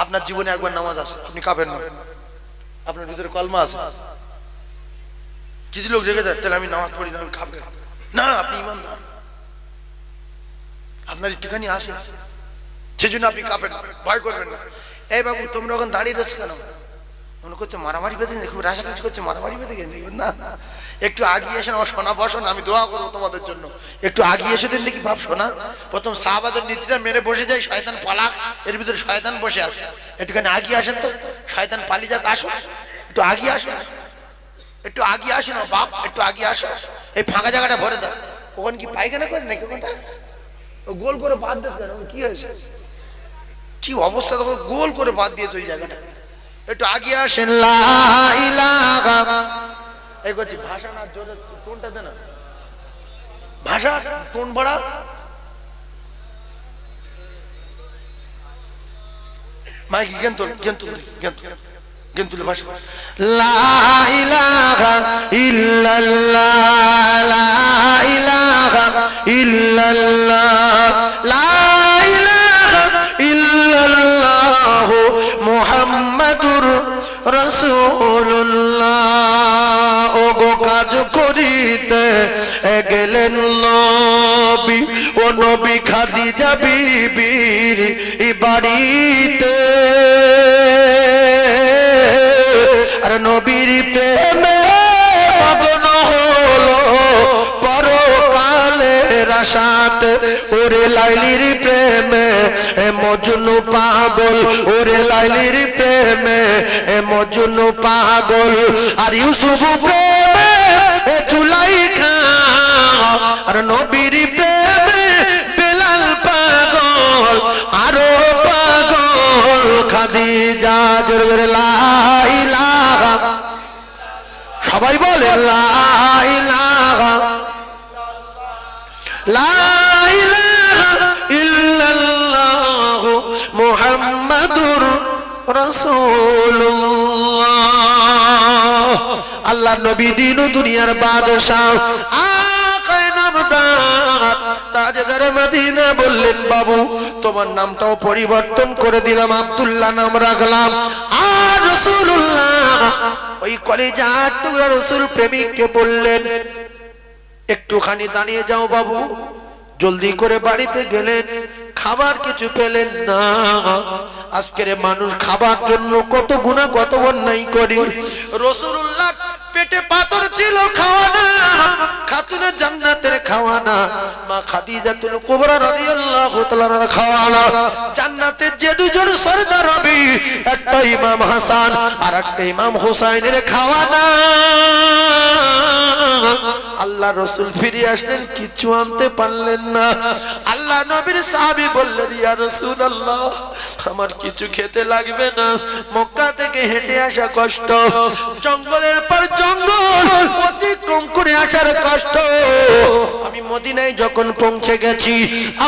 আপনার জীবনে একবার নামাজ আছে, আপনি কাফের না। আপনার ভিতরে কলমা আছে। কিছু লোক রেখে যায়, তাহলে আমি নামাজ পড়ি না, আমি কাফের না। আপনি ঈমানদার, আপনার একটুখানি আসে, সেজন্য আপনি কাফের না। ভয় করবেন না। এই বাবু তোমরা ওখানে দাঁড়িয়ে রয়েছে কেন? মনে করছে মারামারি বেঁধে খুব রাশারাশি করছে, মারামারি বেঁধে গেছে না। একটু আগিয়ে এসে আমার সোনা বসো না, আমি দোয়া করবো তোমাদের জন্য। একটু আগিয়ে এসে দিন দেখি ভাব শোনা। প্রথম সাহাবাদের নীতিটা মেরে বসে যায়, শয়তান পালাক, এর ভিতরে শয়তান বসে আছে। একটুখানি আগিয়ে আসেন তো, শয়তান পালিয়ে যাক। আসো একটু আগিয়ে আসো, একটু আগিয়ে আসো না বাপ, একটু আগিয়ে আসো। এই ফাঁকা জায়গাটা ভরে দাও। ওখানে কি পায়খানা করে নাকি? ওখানটা গোল করে বাদ দিস কেন? কি হয়েছে? কি অবস্থা? তখন গোল করে বাদ দিয়েছে ওই জায়গাটা। একটু আগিয়ে আসেন। লা ইলাহা। এই করছি ভাষা না, জোরে টোনটা দে না, ভাষা টোন বাড়া। মাইক জ্ঞান তুল, জ্ঞান তুল, জ্ঞান তুল, জ্ঞান তুলে ভাষা। লা ইলাহা ইল্লাল্লাহ, লা ইলাহা ইল্লাল্লাহ, লা ইলাহা ইল্লাল্লাহ মুহাম্মাদুর রাসূলুল্লাহ। ও গো কাজ করিতে গেলেন নবী, ও নবী খাদিজা বিবির বাড়িতে। আর নবীর প্রেমে মগ্ন হলো পরকালের আশাতে। ওরে লাইলির প্রেমে মজনু পাগল, ওরে লাইলির প্রেমে মজনু পাগল। আর ইউসুফ প্রেমে জুলাইখা, আর নবীর প্রেমে বেলাল পাগল, আরো পাগল খাদিজা। জোরে জোরে লা ইলাহা। সবাই বলে লা ইলাহা, লা ইলাহা মুহাম্মাদুর রাসূলুল্লাহ। আল্লাহ নবী দিন ও দুনিয়ার বাদশাহ আকায়ে নামদার তাজদার মদিনা বললেন, বাবু তোমার নামটাও পরিবর্তন করে দিলাম, আব্দুল্লাহ নাম রাখলাম। আর রাসূলুল্লাহ ওই কলিজার টুকরা রাসূল প্রেমিককে বললেন, একটুখানি দাঁড়িয়ে যাও বাবু। জলদি করে বাড়িতে গেলেন, খাবার কিছু পেলেন না। আজকের মানুষ খাবার জন্য কত গুনাহ কত অন্যায় করে। রাসূলুল্লাহ পেটে পাথর ছিল, খাওয়া না, খাতুনে জান্নাতের খাওয়া না, মা খাদিজাতুল কুবরা রাদিয়াল্লাহু তাআলার খাওয়া না। জান্নাতে যে দুজন সরদার হবে, একটা ইমাম হাসান আর একটা ইমাম হুসাইনের খাওয়া না। আল্লাহ রাসূল ফিরে আসলেন, কিছু আনতে পারলেন না। আল্লাহ নবীর সাহাবী বললেন, ইয়া রাসূলুল্লাহ আমার কিছু খেতে লাগবে না, মক্কা থেকে হেঁটে আসা কষ্ট, জঙ্গলের পর জঙ্গল অতিক্রম করে আসার কষ্ট। আমি মদিনায় যখন পৌঁছে গেছি,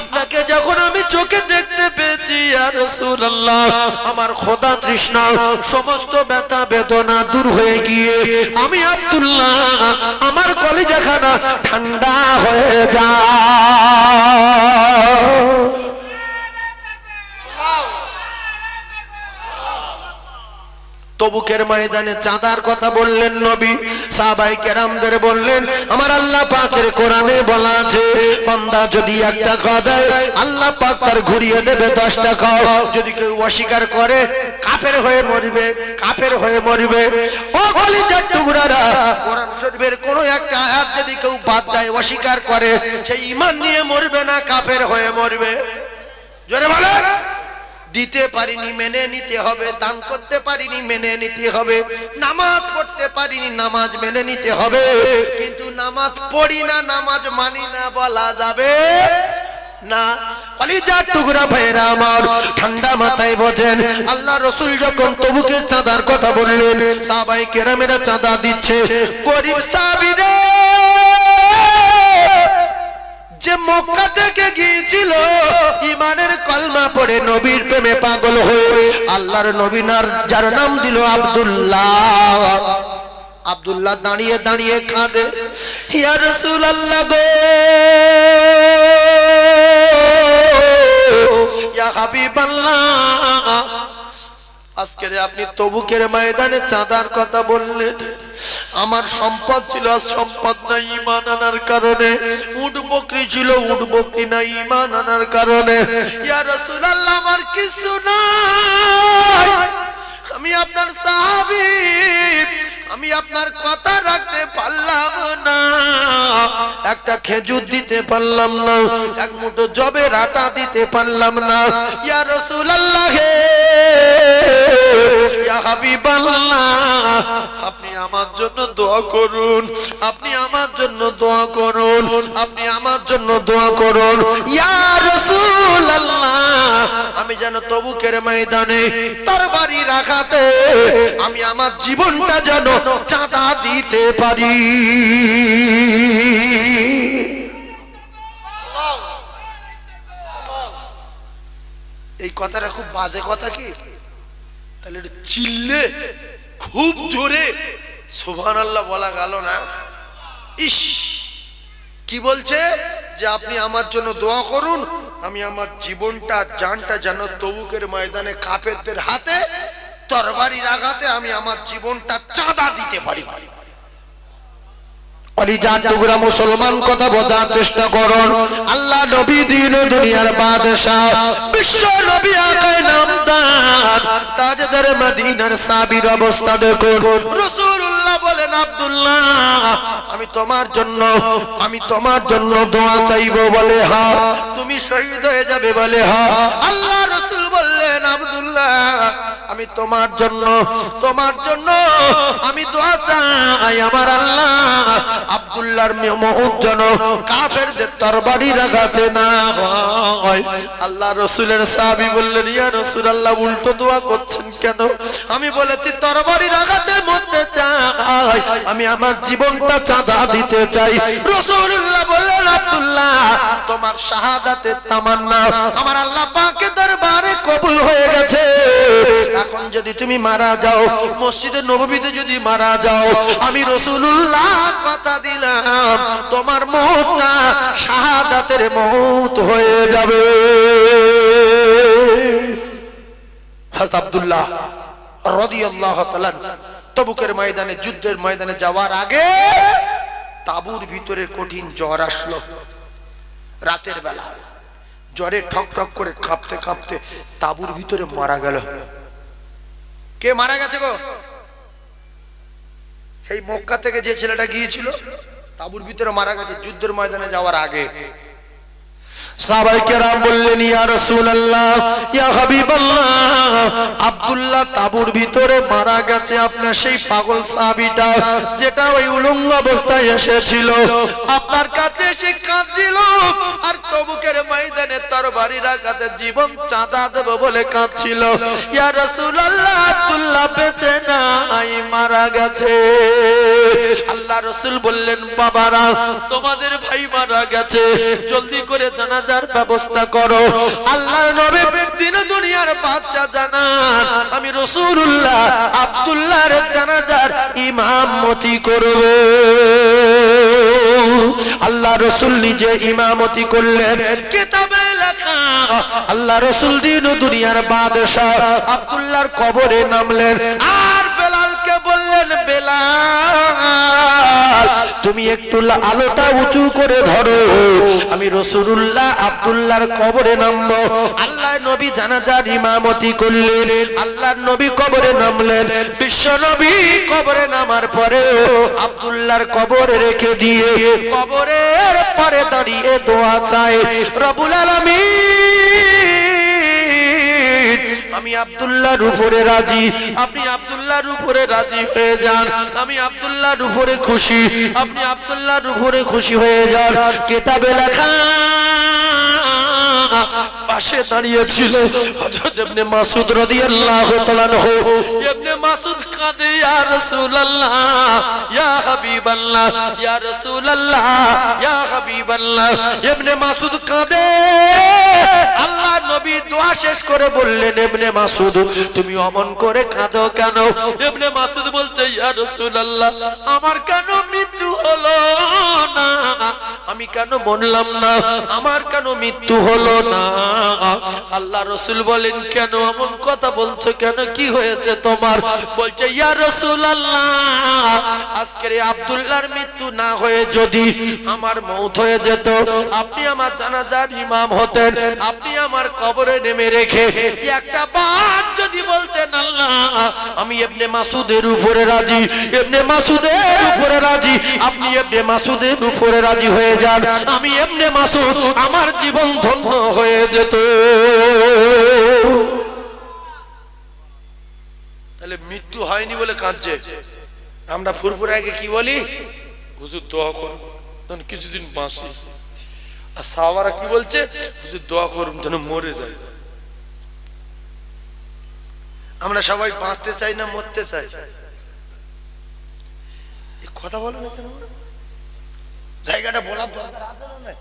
আপনাকে যখন আমি চোখে দেখতে পেয়েছি, ইয়া রাসূলুল্লাহ আমার খোদা তৃষ্ণা সমস্ত ব্যথা বেদনা দূর হয়ে গিয়ে আমি আব্দুল্লাহ আমার কলিজাখানা ঠান্ডা হয়ে যায়। তবুকের ময়দানে চাঁদার কথা বললেন নবী, সাহাবায়ে কেরামদের বললেন, আমার আল্লাহ পাকের কোরআনে বলা আছে, বান্দা যদি এক টাকা দেয় আল্লাহ পাক তার ঘুরিয়ে দেবে 10 টাকা। যদি কেউ অস্বীকার করে কাফের হয়ে মরবে, কাফের হয়ে মরবে। ও কলিজার টুকরারা, কোরআন শরীফের কোন একটা আয়াত যদি কেউ বাদ দেয়, অস্বীকার করে, সেই ঈমান নিয়ে মরবে না, কাফের হয়ে মরবে। জোরে বলে, দিতে পারিনি মেনে নিতে হবে, দান করতে পারিনি মেনে নিতে হবে, নামাজ পড়তে পারিনি নামাজ মেনে নিতে হবে, কিন্তু নামাজ পড়ি না নামাজ মানি না বলা যাবে না। কলিজার টুকরা ভাইরা আমার, ঠান্ডা মাথায় বোঝেন। আল্লাহ রাসূল যখন তবুকের চাঁদার কথা বললেন, সাহাবায়ে কেরামেরা চাঁদা দিচ্ছে। গরিব সাহাবীরা যে মক্কা থেকে গিয়েছিল ঈমানের কলমা পড়ে নবীর প্রেমে পাগল হয়ে, আল্লাহর নবী যার নাম দিল আব্দুল্লাহ। আব্দুল্লাহ দাঁড়িয়ে দাঁড়িয়ে কাঁদে, ইয়া রাসূলুল্লাহ গো, ইয়া হাবিবাল্লাহ, আজকে আপনি তবুকের ময়দানে চাঁদার কথা বললেন। আমার সম্পদ ছিল, আর সম্পদ নাই ঈমান আনার কারণে। উট বকরি ছিল, উট বকরি নাই ঈমান আনার কারণে। ইয়া রাসূলুল্লাহ আমার কিছু নাই, আমি আপনার সাহাবী, আমি আপনার কথা রাখতে পারলাম না, একটা খেজুর দিতে পারলাম না, এক মুঠো জবের আটা দিতে পারলাম না। ইয়া রাসূলুল্লাহ ইয়া হাবিবাল্লাহ, আপনি আমার জন্য দোয়া করুন, আপনি আমার জন্য দোয়া করুন, আপনি আমার জন্য দোয়া করুন। ইয়া রাসূলুল্লাহ আমি যেন তবুকের ময়দানে তরবারি রাখাতে আমি আমার জীবনটা যেন চাঁদা দিতে পারি। এই কথাটা খুব বাজে কথা কি? তাহলে চিল্লে খুব জোরে সুবহানাল্লাহ বলা গেল না। ইস, কি বলছে যে আপনি আমার জন্য দোয়া করুন, আমি আমার জীবনটা জানটা যেন তবুকের ময়দানে কাফেরদের হাতে তরবারির আঘাতে আমি আমার জীবনটা চাঁদা দিতে পারি। কলিজার টুকরা মুসলমান, কথা বোঝার চেষ্টা করুন। আল্লাহ নবী দিন ও দুনিয়ার বাদশাহ, বিশ্ব নবী আকায়ে নামদার তাজদার মদিনার সাহাবীর অবস্থা দেখুন। রাসূলুল্লাহ বলেন, আব্দুল্লাহ আমি তোমার জন্য দোয়া চাইবো, বলে হ্যাঁ। তুমি শহীদ হয়ে যাবে, বলে হ্যাঁ। আল্লাহ রাসূল বললেন, আব্দুল্লাহ আমি তোমার জন্য আমি দোয়া চাই, আমার আল্লাহ আব্দুল্লাহর মউত যেন কাফেরদের তরবারির আঘাতে না হয়। আল্লাহ রাসূলের সাহাবী বললেন, ইয়া রাসূলুল্লাহ উল্টো দোয়া করছেন কেন? আমি বলেছি তরবারির আঘাতে মরতে চাই, আমি আমার জীবনটা চাঁদা দিতে চাই। রাসূলুল্লাহ বললেন আব্দুল্লাহ তোমার শাহাদাতের তামান্না আমার আল্লাহ পাকের দরবারে কবুল হয়ে গেছে। এখন যদি তুমি মারা যাও, মসজিদে নববীতে যদি মারা যাও, আমি রাসূলুল্লাহ কথা দিলাম তোমার মওতটা শাহাদাতের মওত হয়ে যাবে। হযরত আব্দুল্লাহ রাদিয়াল্লাহু তাআলা তবুকের ময়দানে, যুদ্ধের ময়দানে যাওয়ার আগে তাঁবুর ভিতরে কঠিন জ্বর আসলো। রাতের বেলা জ্বরে ঠক ঠক করে কাঁপতে কাঁপতে তাঁবুর ভিতরে মারা গেল। কে মারা গেছে গো? সেই মক্কা থেকে যে ছেলেটা গিয়েছিল তাঁবুর ভিতরে মারা গেছে যুদ্ধের ময়দানে যাওয়ার আগে। সাহাবায়ে কেরাম বললেন ইয়া রাসূলুল্লাহ ইয়া হাবিবাল্লাহ আব্দুল্লাহ তাঁবুর ভিতরে মারা গেছে। আপনার সেই পাগল সাহাবীটা যেটা ওই উলঙ্গ অবস্থায় এসেছিল আপনার কাছে এসে কাঁদছিল আর তবুকের ময়দানে তরবারি রাখাতে জীবন চাঁদা দেব বলে কাঁদছিল। ইয়া রাসূলুল্লাহ আব্দুল্লাহ বেঁচে নাই, মারা গেছে। আল্লাহ রাসূল বললেন বাবারা তোমাদের ভাই মারা গেছে, জলদি করে জানাজার ব্যবস্থা করো। আল্লাহর নবী দিন দুনিয়ার বাদশা জানান আমি রাসূলুল্লাহ আব্দুল্লাহর জানাজার ইমামতি করব। আল্লাহ রাসূল নিজে ইমামতি করলেন। কিতাবে লেখা আল্লাহ রাসূল দিন দুনিয়ার বাদশা আব্দুল্লাহর কবরে নামলেন আর বেলালকে বললেন বেলাল তুমি একটু আলোটা উঁচু করে ধরো, আমি রাসূলুল্লাহ আব্দুল্লাহর কবরে নামবো। আল্লাহ নবী জানাজার ইমামতি করলেন। আল্লাহর নবী কবরে নামলেন। বিশ্ব নবী কবরে নামার পরে আব্দুল্লাহর কবরে রেখে দিয়ে কবরের পরে দাঁড়িয়ে দোয়া চায় রব্বুল আলামিন আমি আব্দুল্লাহর উপরে রাজি, আপনি আব্দুল্লাহর উপরে রাজি হয়ে যান, আমি আব্দুল্লাহর উপরে খুশি, আপনি আব্দুল্লাহর উপরে খুশি হয়ে যান। কিতাবে লেখা পাশে দাঁড়িয়ে ছিল হযরত ইবনে মাসউদ রাদিয়াল্লাহু তাআলা আনহু। ইবনে মাসউদ কাঁদে ইয়া রাসূলুল্লাহ ইয়া হাবিবাল্লাহ ইয়া রাসূলুল্লাহ ইয়া হাবিবাল্লাহ। ইবনে মাসউদ কাঁদে। আল্লাহ নবী দোয়া শেষ করে বললেন ইবনে মাসউদ তুমি অমন করে কাঁদো কেন? ইবনে মাসউদ বলছে ইয়া রাসূলুল্লাহ আমার কেন মৃত্যু হলো না, আমি কেন মরলাম না, আমার কেন মৃত্যু হলো না? আল্লাহ রাসূল বলেন কেন এমন কথা বলছো কেন, কি হয়েছে তোমার? বলছে ইয়া রাসূলুল্লাহ আজকের এই আব্দুল্লাহর মৃত্যু না হয়ে যদি আমার মওত হয়ে যেত, আপনি আমার জানাজার ইমাম হতেন, আপনি আমার কবরে নেমে রেখে একটা বার যদি বলতেন আল্লাহ আমি ইবনে মাসউদের উপরে রাজি, ইবনে মাসউদের উপরে রাজি, আপনি ইবনে মাসউদের উপরে রাজি হয়ে যান, আমি ইবনে মাসউদ আমার জীবন ধন্য হয়ে যেত। তাহলে মৃত্যু হয়নি বলে কাঁদছে। আমরা ফুরফুরে আগে কি বলি হুজুর দোয়া করুন যেন কিছুদিন বাঁচি, আর সাহাবারা কি বলছে হুজুর দোয়া করুন যেন মরে যায়। আমরা সবাই বাঁচতে চাই না মরতে চাই? কথা বলো না কেন? জায়গাটা বলার দরকার আছে না?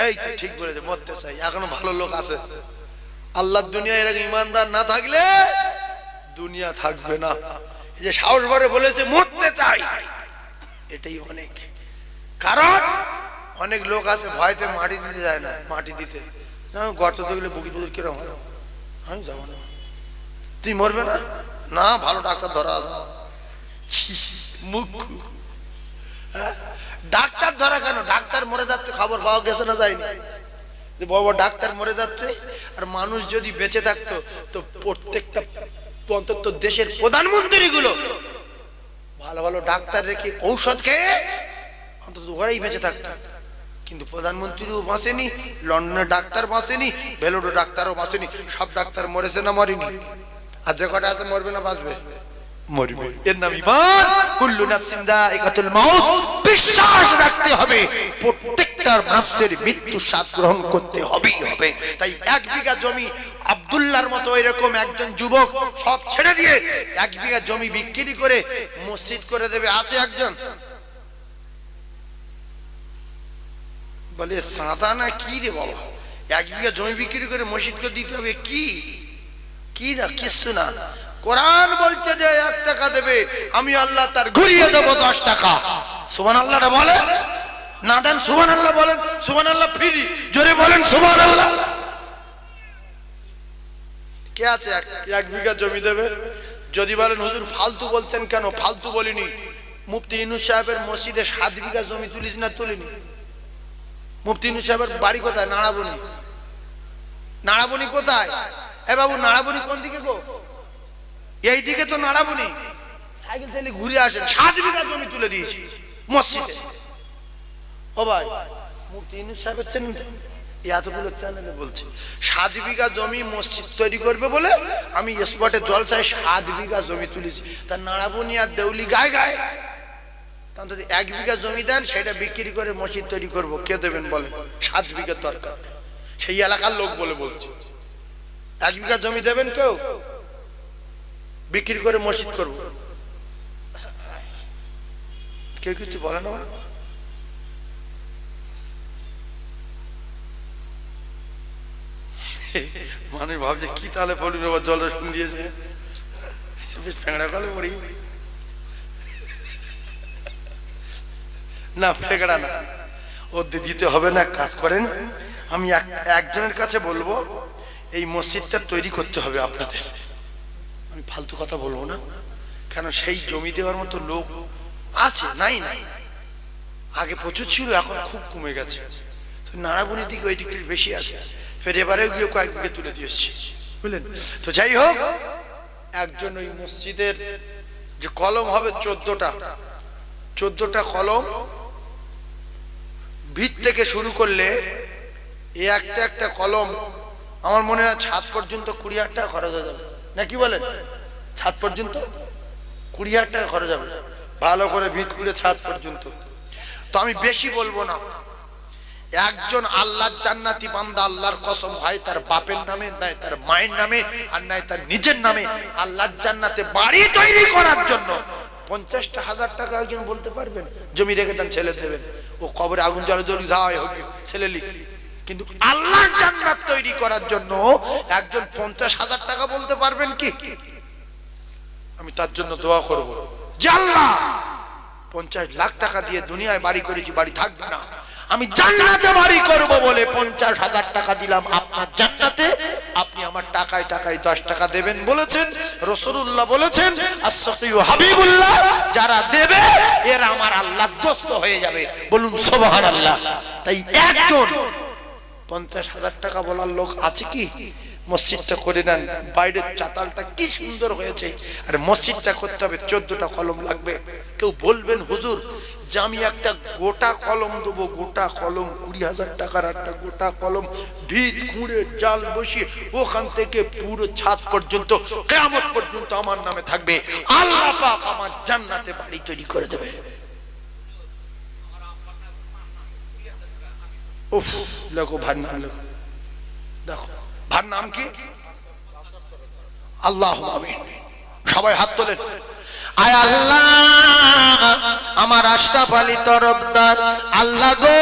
এই তো ঠিক বলেছে, মরতে চাই। এখনো ভালো লোক আছে। আল্লাহর দুনিয়ায় এরকম ইমানদার না থাকলে দুনিয়া থাকবে না। এই যে সাহস ভরে বলেছে মরতে চাই, এটাই অনেক। কারণ অনেক লোক আছে ভয়তে মাটি দিতে যায় না, মাটি দিতে গর্ত দেখলে বুকি বুকি কিরম হয়, আমি যাবো না। তুই মরবে না? না, ভালো ডাক্তার ধরা আছে। মুখ ডাক্তার ধরা কেন? ডাক্তার মরে যাচ্ছে, খবর পাওয়া গেছে না যায়নি? বাবা ডাক্তার মরে যাচ্ছে, আর মানুষ যদি বেঁচে থাকতো তো প্রত্যেকটা অন্তত দেশের প্রধানমন্ত্রী গুলো ভালো ভালো ডাক্তার রেখে ঔষধ খেয়ে অন্তত ওরাই বেঁচে থাকতো। কিন্তু প্রধানমন্ত্রীও বাঁচেনি, লন্ডনের ডাক্তার বাঁচেনি, ভেলোরের ডাক্তারও বাঁচেনি। সব ডাক্তার মরেছে না মরেনি? আর যে কটা আছে মরবে না বাঁচবে? মরবে। এর নাম ঈমান। কুল্লু নাফসিন যায়িকাতুল মাউত। বিশ্বাস রাখতে হবে প্রত্যেকটা নফসের মৃত্যু স্বাদ গ্রহণ করতে হবেই হবে। তাই 1 বিঘা জমি আব্দুল্লাহর মতো এরকম একজন যুবক সব ছেড়ে দিয়ে 1 বিঘা জমি বিক্রি করে মসজিদ করে দেবে। আছে একজন? বলে সাদা না কি রে বাবা, 1 বিঘা জমি বিক্রি করে মসজিদকে দিতে হবে, কি কি না, কিছু না। কোরআন বলছে যে 1 টাকা দেবে, আমি আল্লাহ তার ঘুরিয়ে দেবো 10 টাকা। সুবহানাল্লাহটা বলেন না, দেন সুবহানাল্লাহ বলেন, সুবহানাল্লাহ ফ্রি, জোরে বলেন সুবহানাল্লাহ। কে আছে 1 বিঘা জমি দেবে? যদি বলেন হুজুর ফালতু বলছেন কেন, ফালতু বলিনি। মুফতি ইউনূস সাহেবের মসজিদে 7 বিঘা জমি তুলিস না তুলিনি? মুফতি ইউনূস সাহেবের বাড়ি কোথায়? নাড়াবনি। নাড়াবনি কোথায়? এ বাবু নাড়াবনি কোন দিকে গো? এই দিকে তো নাড়াবনি। সাইকেল চালিয়ে ঘুরে আসেন, 7 বিঘা জমি তুলে দিয়েছি মসজিদে। ও ভাই মুফতি ইউনূস সাহেবের চেনেন তো? এতগুলো চ্যানেলে বলছে 7 বিঘা জমি মসজিদ তৈরি করবে বলে আমি স্পটে জলসায় 7 বিঘা জমি তুলেছি। তা নাড়াবনি আর দেউলি গায়ে গায়ে, তা যদি 1 বিঘা জমি দেন সেটা বিক্রি করে মসজিদ তৈরি করব, কে দেবেন বলেন? 7 বিঘা দরকার, সেই এলাকার লোক বলে বলছে। 1 বিঘা জমি দেবেন কেউ? বিক্রি করে মসজিদ করব, কেউ কিছু বলে না। মানে ভাবছে কি তাহলে পড়বি বাবা, জল শুন দিয়েছে ফেঁকড়া কলে পড়ি না, ফেঁকড়া না, ওর দিতে হবে না। কাজ করেন, আমি একজনের কাছে বলবো এই মসজিদটা তৈরি করতে হবে আপনাদের। আমি ফালতু কথা বলবো না, কেন সেই জমি দেওয়ার মতো লোক আছে নাই নাই, আগে প্রচুর ছিল, এখন খুব কমে গেছে। নাড়াবনির দিকে ওই দিকটা বেশি আছে, ফের এবারেও গিয়ে কয়েক বিঘে তুলে দিয়ে এসছি, বুঝলেন তো। যাই হোক, একজন ওই মসজিদের যে কলম হবে 14টা কলম, ভিত থেকে শুরু করলে এই একটা কলম আমার মনে হয় ছাদ পর্যন্ত 20,000 টাকা খরচ হয়ে যাবে, নাকি বলেন? ছাদ পর্যন্ত 20,000 টাকা খরচ হবে, ভালো করে ভিত করে ছাদ পর্যন্ত। তো আমি বেশি বলবো না, একজন আল্লাহর জান্নাতি বান্দা, আল্লাহর কসম, হয় তার বাপের নামে, নাই তার মায়ের নামে, আর নাই তার নিজের নামে, আল্লাহর জান্নাতে বাড়ি তৈরি করার জন্য 50,000 টাকা একজন বলতে পারবেন জমি রেখে দেন, ছেলে দেবেন, ও কবরে আগুন জ্বালে জ্বলি যাওয়াই হোক, ছেলে লিখ। কিন্তু আল্লাহর জান্নাত তৈরি করার জন্য একজন 50,000 টাকা বলতে পারবেন কি? আমি তার জন্য দোয়া করব যে আল্লাহ 50 লাখ টাকা দিয়ে দুনিয়ায় বাড়ি করেছি, বাড়ি থাকবে না, আমি জান্নাতে বাড়ি করব বলে 50,000 টাকা দিলাম আপনার জান্নাতে, আপনি আমার টাকায় 10 টাকা দেবেন বলেছেন। রাসূলুল্লাহ বলেছেন as-সাকিয়ু হাবিবুল্লাহ, যারা দেবে এরা আমার আল্লাহর দোস্ত হয়ে যাবে, বলুন সুবহানাল্লাহ। তাই একজন 50,000 টাকা বলার লোক আছে কি? মসজিদটা করে নেন, বাইরের চাতালটা কি সুন্দর হয়েছে, আর মসজিদটা করতে হবে 14টা কলম লাগবে। কেউ বলবেন হুজুর যে আমি একটা গোটা কলম দেবো, গোটা কলম 20,000 টাকার একটা গোটা কলম, ভিত খুঁড়ে জাল বসিয়ে ওখান থেকে পুরো ছাদ পর্যন্ত কিয়ামত পর্যন্ত আমার নামে থাকবে, আল্লাহ পাক আমার জান্নাতে বাড়ি তৈরি করে দেবে। উফ, লেখো ভার নাম, লেখো, দেখো ভার নাম কি? আল্লাহুম্মা আমিন। সবাই হাত তোলেন। আয় আল্লাহ, আমার আশরাফ আলী তরফদার, আল্লাহ গো,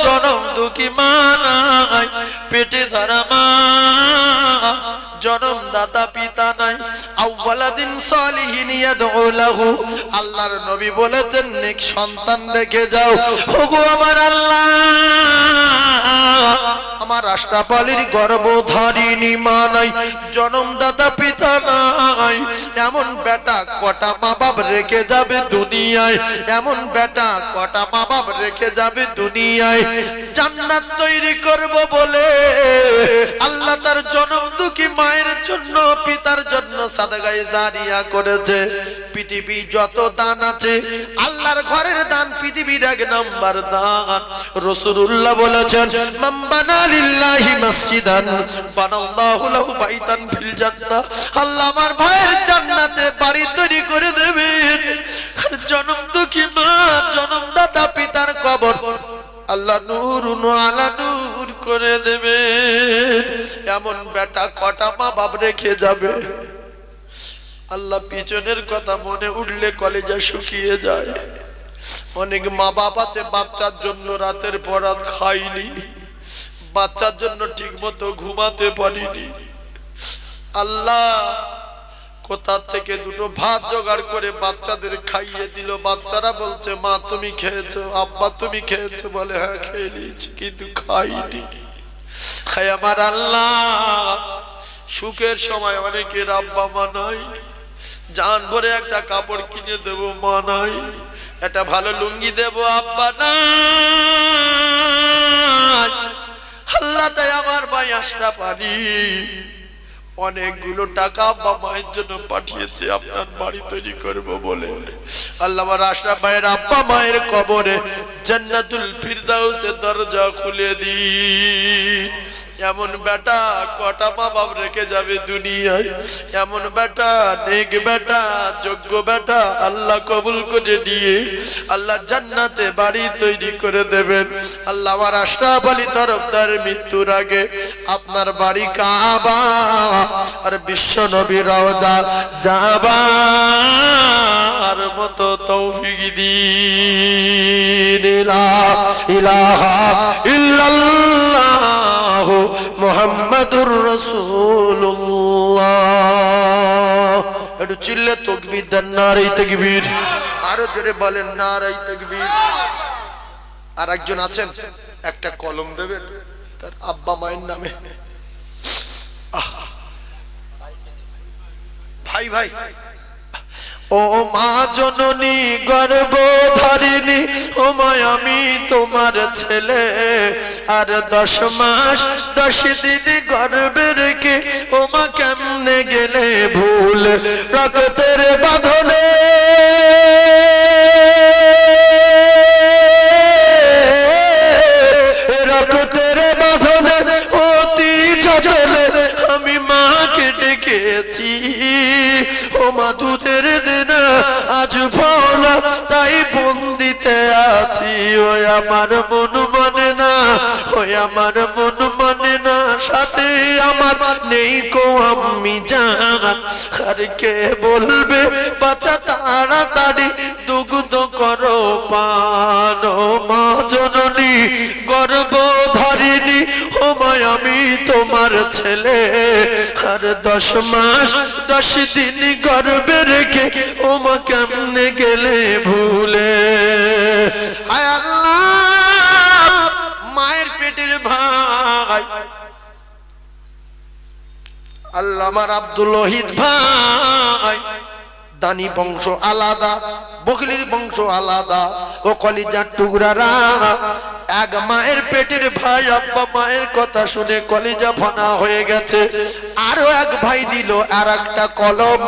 জনম দুঃখী মানাই, পেটে ধরা মা, জনম দাতা পিতা নাই, আউওয়ালাদিন সালিহিন ইয়াদউ লাহু, আল্লাহর নবী বলেছেন নেক সন্তান রেখে যাও। ওগো আমার আল্লাহ, আমার আশরাফ আলীর গর্ভধারিণী মা নাই, জনমদাতা পিতা নাই, এমন বেটা কটা মা বাপ রেখে যাবে দুনিয়ায়, এমন বেটা কটা মা বাপ রেখে যাবে দুনিয়ায়। জান্নাত তৈরি করব বলে আল্লাহ তার জনম দুঃখী মায়ের জন্য, পিতার জন্য সাদগায়ে জারিয়া করেছে। পৃথিবী যত দান আছে, আল্লাহর ঘরের দান পৃথিবীর 1 নাম্বার দান। রাসূলুল্লাহ বলেছেন মান বানা লিল্লাহি মসজিদান বানাল্লাহু লাহু বাইতান ফিল জান্নাহ, আল্লাহ আমার ভাইয়ের জান্নাতে বাড়ি তৈরি করে দেবেন। আর জনম দুঃখী মা, জনমদাতা পিতার কবর আল্লাহ নূর আলা নূর করে দেবেন। এমন বেটা কটা মা বাপ রেখে যাবে, আল্লাহ পিছনের কথা মনে উঠলে কলেজা শুকিয়ে যায়। অনেক মা বাপ আছে বাচ্চার জন্য রাতের পর রাত খাইনি, বাচ্চার জন্য ঠিক মতো ঘুমাতে পারিনি। আল্লাহ কোথা থেকে দুটো ভাত জোগাড় করে বাচ্চাদের খাইয়ে দিল। বাচ্চারা বলছে মা তুমি খেয়েছো, আব্বা তুমি খেয়েছো? বলে হ্যাঁ খেয়ে নিয়েছি, কিন্তু খাইনি। খাই আমার আল্লাহ, সুখের সময় অনেকের আব্বা মা নাই, জান ভরে একটা কাপড় কিনে দেব মা নাই, একটা ভালো লুঙ্গি দেব আব্বা নাই। আল্লাহ তাই আমার ভাই আশরাফ আলী অনেকগুলো টাকা আব্বা মায়ের জন্য পাঠিয়েছে আপনার বাড়ি তৈরি করব বলে। আল্লাহ আমার আশরাফ ভাইয়ের আব্বা মায়ের কবরে জান্নাতুল ফিরদাউসের দরজা খুলে দিন। এমন বেটা কটা মা বাপ রেখে যাবে দুনিয়ায়, এমন বেটা নেক বেটা যোগ্য বেটা আল্লাহ কবুল করে নিয়ে আল্লাহ জান্নাতে বাড়ি তৈরি করে দেবেন। আল্লাহ আমার আশরাফ আলী তরফদার মৃত্যুর আগে আপনার বাড়ি কাবা আর বিশ্ব নবীর রওজা যাবার মতো তৌফিক দিন। লা ইলাহা ইল্লাল্লাহ মুহাম্মাদুর রাসূলুল্লাহ। একটু চিল্লে তাকবীর দেন, নারে তাকবীর। আরো জোরে বলেন নারে তাকবীর। আর একজন আছেন, একটা কলম দেবেন তার আব্বা মায়ের নামে। ভাই ভাই, ও মা জননী গর্ভধারিণী, ও মা আমি তোমার ছেলে, আর 10 মাস 10 দিন গর্ভে রেখে ও মা কেমনে গেলে ভুল রক্তের বাঁধনে। রক্তের বাঁধনে অতি যতনে আমি মাকে ডেকেছি, ও মা দুধের দিন আজ ভোলা তাই বন্দিতে আছি। ওই আমার মন মানে না, ওই আমার মন মানে না, সাথে আমার নেই কো আমি জান। আর কে বলবে বাচ্চা তাড়াতাড়ি দুগ্ধ করো পান। ও মা জননী গর্ভধারিণী, ও মা আমি তোমার ছেলে, আর 10 মাস 10 দিন গর্ভে রেখে ও মা কেমনে গেলে ভুলে। হায় আল্লাহ, মায়ের পেটের ভাই আল্লাহ আমার আব্দুল ওহিদ ভাই, দানি বংশ আলাদা, বকলির বংশ আলাদা, ও কলিজার টুকরারা এক মায়ের পেটের ভাই। আব্বা মায়ের কথা শুনে কলিজা ফানা হয়ে গেছে। আরো এক ভাই দিল আর একটা কলম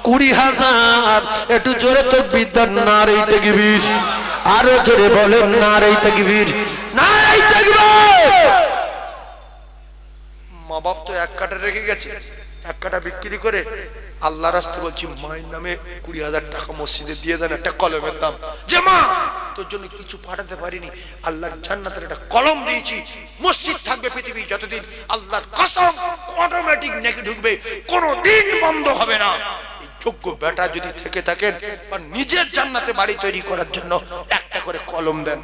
20,000। একটু জোরে তাকবীর দেন, নারে তাকবীর। আরো জোরে বলেন নারে তাকবীর, নারে তাকবীর। মা বাপ তো 1 কাঠা রেখে গেছে, 1 কাঠা বিক্রি করে আল্লাহ রাস্তে বলছি মায়ের নামে 20,000 টাকা মসজিদে দিয়ে দেন, একটা কলমের দাম। যে মা তোর জন্য কিছু পাঠাতে পারিনি, আল্লাহর জান্নাতের একটা কলম দিয়েছি, মসজিদ থাকবে পৃথিবী যতদিন, আল্লাহর কসম অটোমেটিক নেকি ঢুকবে, কোনোদিন বন্ধ হবে না। এই যোগ্য বেটা যদি থেকে থাকেন আর নিজের জান্নাতে বাড়ি তৈরি করার জন্য একটা করে কলম দেন।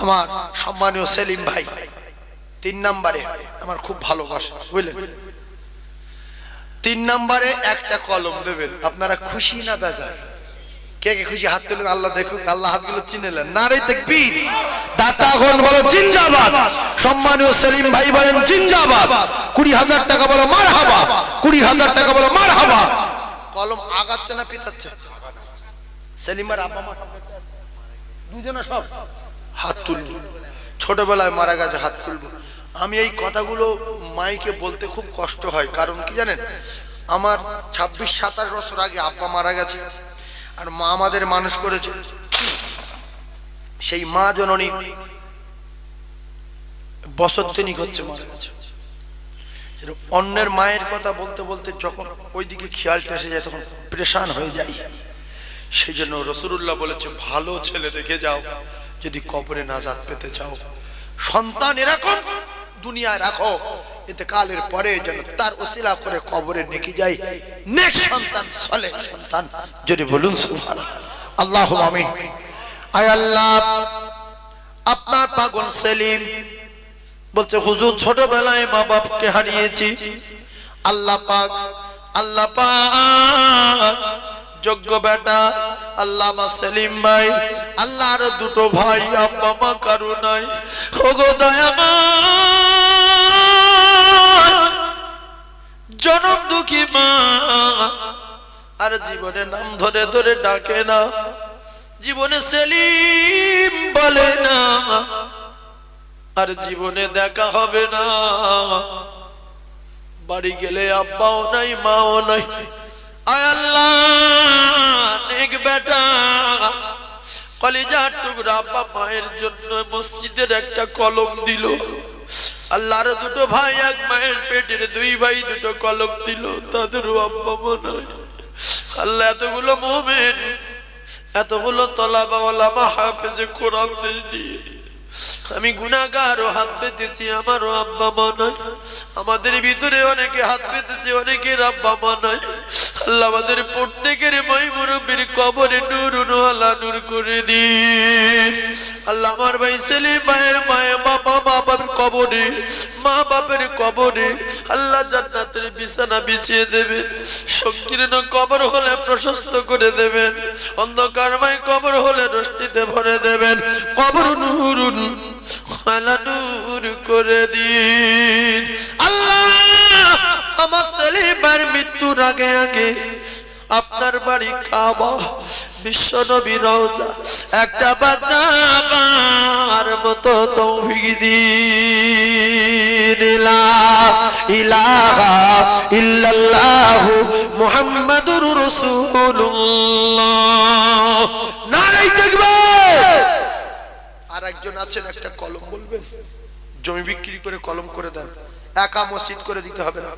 আমার সম্মানীয় সেলিম ভাই 3 নম্বরে আমার খুব ভালোবাসা, বুঝলেন? 3 নম্বরে একটা কলম দেবেন। আপনারা খুশি না বেজার? কে কে খুশি হাত তুলেন, আল্লাহ দেখুক। আল্লাহ হাতগুলো চিনেলেন, নারে তাকবীর। দাতাগণ বলো জিন্দাবাদ। সম্মানীয় সেলিম ভাই বলেন জিন্দাবাদ। 20,000 টাকা বলো মারহাবা, 20,000 টাকা বলো মারহাবা। কলম আগাচ্ছে না পিছাচ্ছে? সেলিম আর আব্বা মা দুজনে সব হাত তুলবো, ছোটবেলায় মারা গেছে হাত তুলবো। আমি এই কথাগুলো মাইকে বলতে খুব কষ্ট হয়, কারণ কি জানেন, আমার 26-27 বছর আগে আব্বা মারা গেছে, আর মা আমাদের মানুষ করেছে। সেই মা জননী বছর 3 হচ্ছে মারা গেছে। অন্যের মায়ের কথা বলতে বলতে যখন ওইদিকে খেয়ালটা এসে যায় তখন পেরেশান হয়ে যায়। সেই জন্য রাসূলুল্লাহ বলেছে ভালো ছেলে রেখে যাও যদি কবরে নাজাত পেতে চাও। সন্তান এরকম দুনিয়ায় রাখো, ইন্তেকালের পরে যেন তার ওসিলা করে কবরে নেকি যায় নেক সন্তান, সালেহ সন্তান। যদি বলুন সুবহানাল্লাহ, আল্লাহুম্মা আমিন। আয় আল্লাহ, আপনার পাগল সেলিম বলছে হুজুর ছোটবেলায় মা বাপকে হারিয়েছি। আল্লাহ পাক, আল্লাহ পাক যোগ্য বেটা আল্লামা সেলিম ভাই, আল্লাহর দুটো ভাই, আব্বা মা কারো নাই। ওগো দয়াময়, জনম দুঃখী মা আর জীবনে নাম ধরে ধরে ডাকে না, জীবনে সেলিম বলে না, আর জীবনে দেখা হবে না। বাড়ি গেলে আব্বাও নাই মাও নাই। আয় আল্লাহ, নেক বেটা কলিজার টুকরা আব্বা মায়ের জন্য মসজিদের একটা কলম দিল। আল্লাহর দুটো ভাই, এক মায়ের পেটের দুই ভাই, দুটো কলম দিল, তাদেরও আব্বা মা নাই। আল্লাহ, এতগুলো মুমিন, এতগুলো তলাবা ওলামা হাফেজে কোরআন নিয়ে আমি গুনাহগার ও হাত পেতেছি, আমারও আব্বা মা নাই। আমাদের ভিতরে অনেকে হাত পেতেছে, অনেকের আব্বা মা নাই। আল্লাহ, আমাদের প্রত্যেকের মাই মুরব্বির কবরে নূর আলা নূর করে দিন। আল্লাহ, আমার ভাই সেলিম ভাইয়ের মায়ের বাবা, মা বাবার কবরে, মা বাবার কবরে আল্লাহ জান্নাতের বিছানা বিছিয়ে দেবেন। সংকীর্ণ কবর হলে প্রশস্ত করে দেবেন, অন্ধকারময় কবর হলে রোশনিতে ভরে দেবেন। কবর নূরুন আলা নূর করে দিন। আল্লাহ, আমার সেলিম ভাইয়ের মৃত্যুর আগে আগে আপনার বাড়ি কাবা, বিশ্ব নবী রওজা একটা বাঁচাবার মতো তৌফিক দিন। লা ইলাহা ইল্লাল্লাহু মুহাম্মাদুর রাসূলুল্লাহ। নারে তাকবীর। আর একজন আছেন, একটা কলম বলবেন, জমি বিক্রি করে কলম করে দেন। একা মসজিদ করে দিতে হবে না,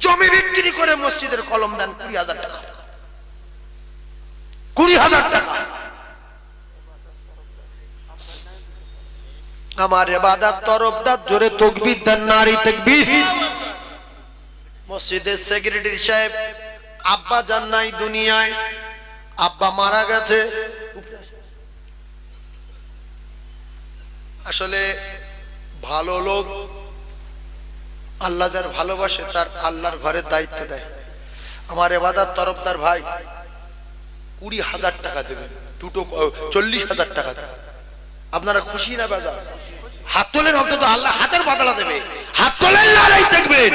জমি বিক্রি করে মসজিদের কলম দেন 20,000 টাকা, 20,000 টাকা। আমার ইবাদত তরফদার জোরে তাকবীর দেন, নারী তাকবীর। মসজিদের সেক্রেটারি সাহেব, আব্বা জান নাই দুনিয়ায়, আব্বা মারা গেছে। আসলে ভালো লোক আল্লাহ যার ভালোবাসে তার আল্লাহর ঘরের দায়িত্ব দেয়। আমার ইবাদত তরফদার ভাই 20,000 টাকা দেবেন, দুটো 40,000 টাকা দেবেন। আপনারা খুশি না বেজার? হাত তোলেন, অন্তত আল্লাহ হাতের বদলা দেবে। হাত তোলেন, নারাই দেখবেন।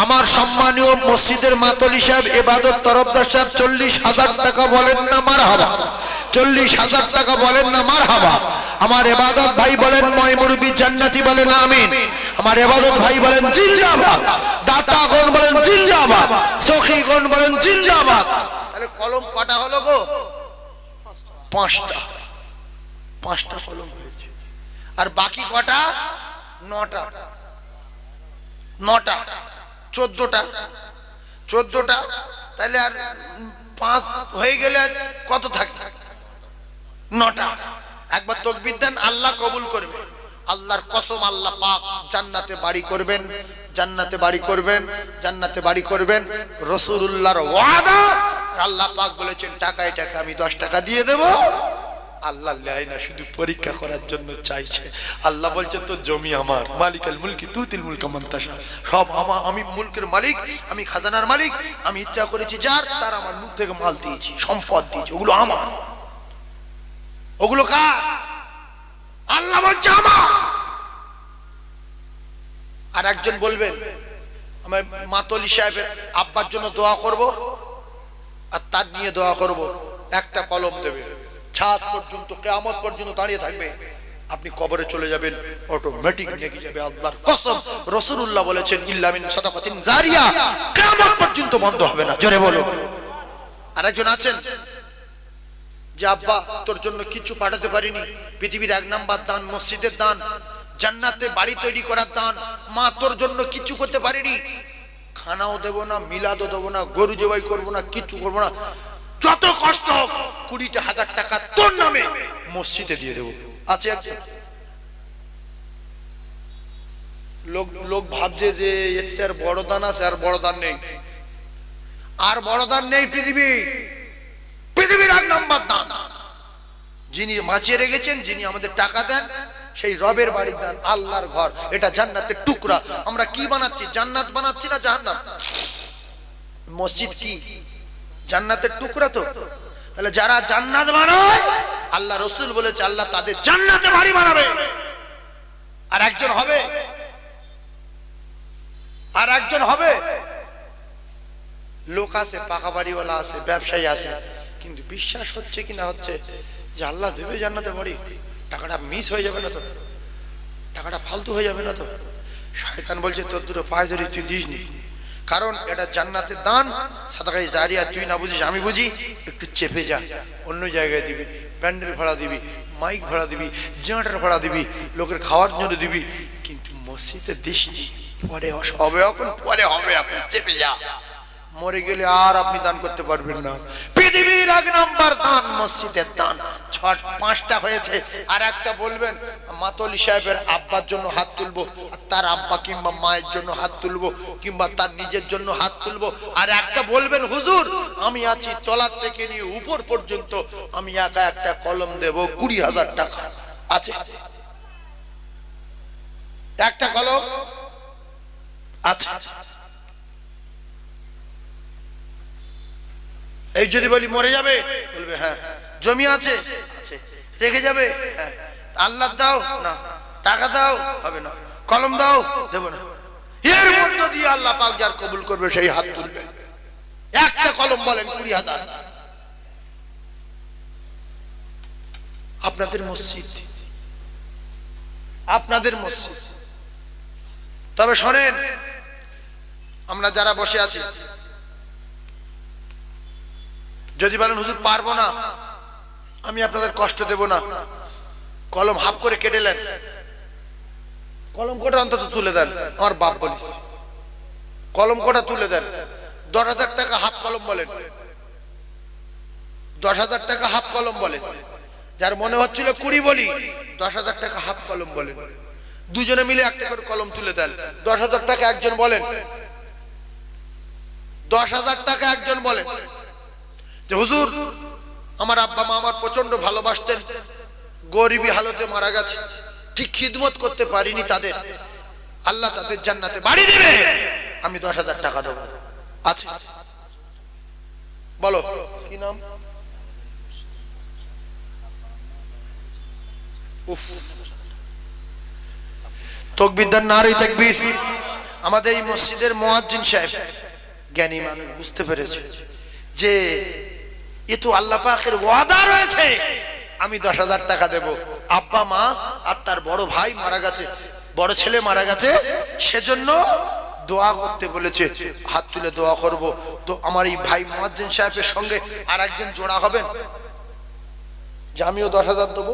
আমার সম্মানীয় মসজিদের মাতলি সাহেব, ইবাদত তরফদার সাহেব 40,000 টাকা বলেন না মারহাবা, 40,000 টাকা বলেন না মারহাবা। আমার ইবাদত ভাই বলেন ময় মুরব্বি জান্নাতি বলেন আমিন। আমার ইবাদত ভাই বলেন জিন্দাবাদ, দাতাগণ বলেন জিন্দাবাদ, সখীগণ বলেন জিন্দাবাদ। তাহলে কলম কটা হলো গো? 5টা, 5টা কলম হয়েছে। আর বাকি কটা? 9টা, 9টা, 14টা, 14টা। তাহলে আর 5 হয়ে গেলে কত থাকে? 9টা। একবার তাকবীর দেন, আল্লাহ কবুল করবে। আল্লাহর কসম, আল্লাহ পাক জান্নাতে বাড়ি করবেন, জান্নাতে বাড়ি করবেন, জান্নাতে বাড়ি করবেন। রাসূলুল্লাহর ওয়াদা। আল্লাহ পাক বলেছেন টাকায় টাকা আমি 10 টাকা দিয়ে দেব। আল্লাহ লাই না, শুধু পরীক্ষা করার জন্য চাইছে। আল্লাহ বলছেন তো জমি আমার, মালিকাল মুলকি তুতিল মুলকা মান তাশা, সব আমার, আমি মুলকের মালিক, আমি খাজানার মালিক। আমি ইচ্ছা করেছি যার তার আমার মুখ থেকে মাল দিয়েছি, সম্পদ দিয়েছি, ওগুলো আমার। ওগুলো কার? আল্লাহ বলছে আমার। আর একজন বলবেন আমার মাতলি সাহেবের আব্বার জন্য দোয়া করব আর তার নিয়ে দোয়া করব। একটা কলম দেবে, ছাদ পর্যন্ত, কিয়ামত পর্যন্ত দাঁড়িয়ে থাকবে। আপনি কবরে চলে যাবেন, অটোমেটিক নেকি যাবে। আল্লাহর কসম, রাসূলুল্লাহ বলেছেন ইল্লা মিন সাদাকাতিন জারিয়া, কিয়ামত পর্যন্ত বন্ধ হবে না। জোরে বলো। আর একজন আছেন যে আব্বা তোর জন্য কিছু পাঠাতে পারিনি, পৃথিবীর 1 নাম্বার দান মসজিদের দান, জান্নাতে বাড়ি তৈরি করার দান। মা তোর জন্য কিছু করতে পারিনি, খানাও দেব না, মিলাদও দেব না, গরু জবাই করব না, কিছু করব না। যত কষ্ট হোক 20,000 টাকা তোর নামে মসজিদে দিয়ে দেব। আছে আছে? লোক লোক ভাবছে যে এর চেয়ে বড় দান আছে, আর বড় দান নেই, আর বড় দান নেই পৃথিবীর 1 নম্বর দান যিনি বাঁচিয়ে রেখেছেন, যিনি আমাদের টাকা দেন, সেই রবের বাড়ির দান, আল্লাহর ঘর, এটা জান্নাতের টুকরা। আমরা কি বানাচ্ছি? জান্নাত বানাচ্ছি না জাহান্নাম? মসজিদ কি জান্নাতের টুকরা? তো তাহলে যারা জান্নাত বানায়, আল্লাহ রসুল বলেছে আল্লাহ তাদের জান্নাতে বাড়ি বানাবে। আর একজন হবে লোক আছে, পাকা বাড়িওয়ালা আছে, ব্যবসায়ী আছে, কিন্তু বিশ্বাস হচ্ছে কি না হচ্ছে যে আল্লাহ দেবে জান্নাতে বাড়ি? টাকাটা মিস হয়ে যাবে না তো? টাকাটা ফালতু হয়ে যাবে না তো? শয়তান বলছে তোর দুটো পায়ে ধরি, তুই দিসনি, কারণ এটা জান্নাতের দান, সাদাকায়ে জারিয়া। তুই না বুঝিস, আমি বুঝি, একটু চেপে যা, অন্য জায়গায় দিবি, প্যান্ডেল ভাড়া দিবি, মাইক ভাড়া দিবি, জেনারেটর ভাড়া দিবি, লোকের খাওয়ার জন্য দিবি, কিন্তু মসজিদে দিসনি। পরে হবে, এখন চেপে যা, মরে গেলে আর আপনি দান করতে পারবেন না। পৃথিবীর 1 নম্বর দান মসজিদের দান। 5টা হয়েছে, আর একটা বলবেন মাতলি সাহেবের আব্বার জন্য হাত তুলবো, আর তার আব্বা কিংবা মায়ের জন্য হাত তুলবো, কিংবা তার নিজের জন্য হাত তুলবো। আর একটা বলবেন হুজুর আমি আছি তলার থেকে নিয়ে উপর পর্যন্ত, আমি একা একটা কলম দেব 20,000 টাকা আছে, একটা কলম আছে। এই যদি বলি মরে যাবে, বলবে হ্যাঁ। জমি আছে, রেখে যাবে, হ্যাঁ। আল্লাহ দাও না, টাকা দাও, হবে না। কলম দাও, দেব না। এর মধ্য দিয়ে আল্লাহ পাক যার কবুল করবে সেই হাত তুলবে। একটা কলম বলেন 20,000। আপনাদের মসজিদ। তবে শোনেন, আমরা যারা বসে আছি, যদি বলেন হুজুর পারবো না, আমি আপনাদের কষ্ট দেব না, কলম হাফ করে কেটে নেন, কলম কোটা অন্তত তুলে দেন। আমার বাপ বলিস, কলম কোটা তুলে দেন। 10,000 টাকা হাফ কলম বলেন, 10,000 টাকা হাফ কলম বলেন। যার মনে হচ্ছিল 20 বলি, 10,000 টাকা হাফ কলম বলেন। দুজনে মিলে একটা করে কলম তুলে দেন। 10,000 টাকা একজন বলেন, 10,000 টাকা একজন বলেন যে হুজুর আমার আব্বা মা আমার প্রচন্ড ভালোবাসতেন, গরিবী হালতে মারা গেছে, ঠিক খিদমত করতে পারিনি তাদের, আল্লাহ তাদের জান্নাতে বাড়ি দিবে, আমি 10,000 টাকা দেবো। আছে? বলো কি নাম? তাকবীর, নারে তাকবীর। আমাদের এই মসজিদের মুয়াজ্জিন সাহেব জ্ঞানী মানুষ, বুঝতে পেরেছে যে এ তো আল্লাহ পাকের ওয়াদা রয়েছে, আমি 10,000 টাকা দেব। আব্বা মা আর তার বড় ভাই মারা গেছে, বড় ছেলে মারা গেছে, সেজন্য দোয়া করতে বলেছে, হাত তুলে দোয়া করব। তো আমার এই ভাই মুয়াজ্জিন সাহেবের সঙ্গে আর একজন জোড়া হবেন যে আমিও 10,000 দেবো।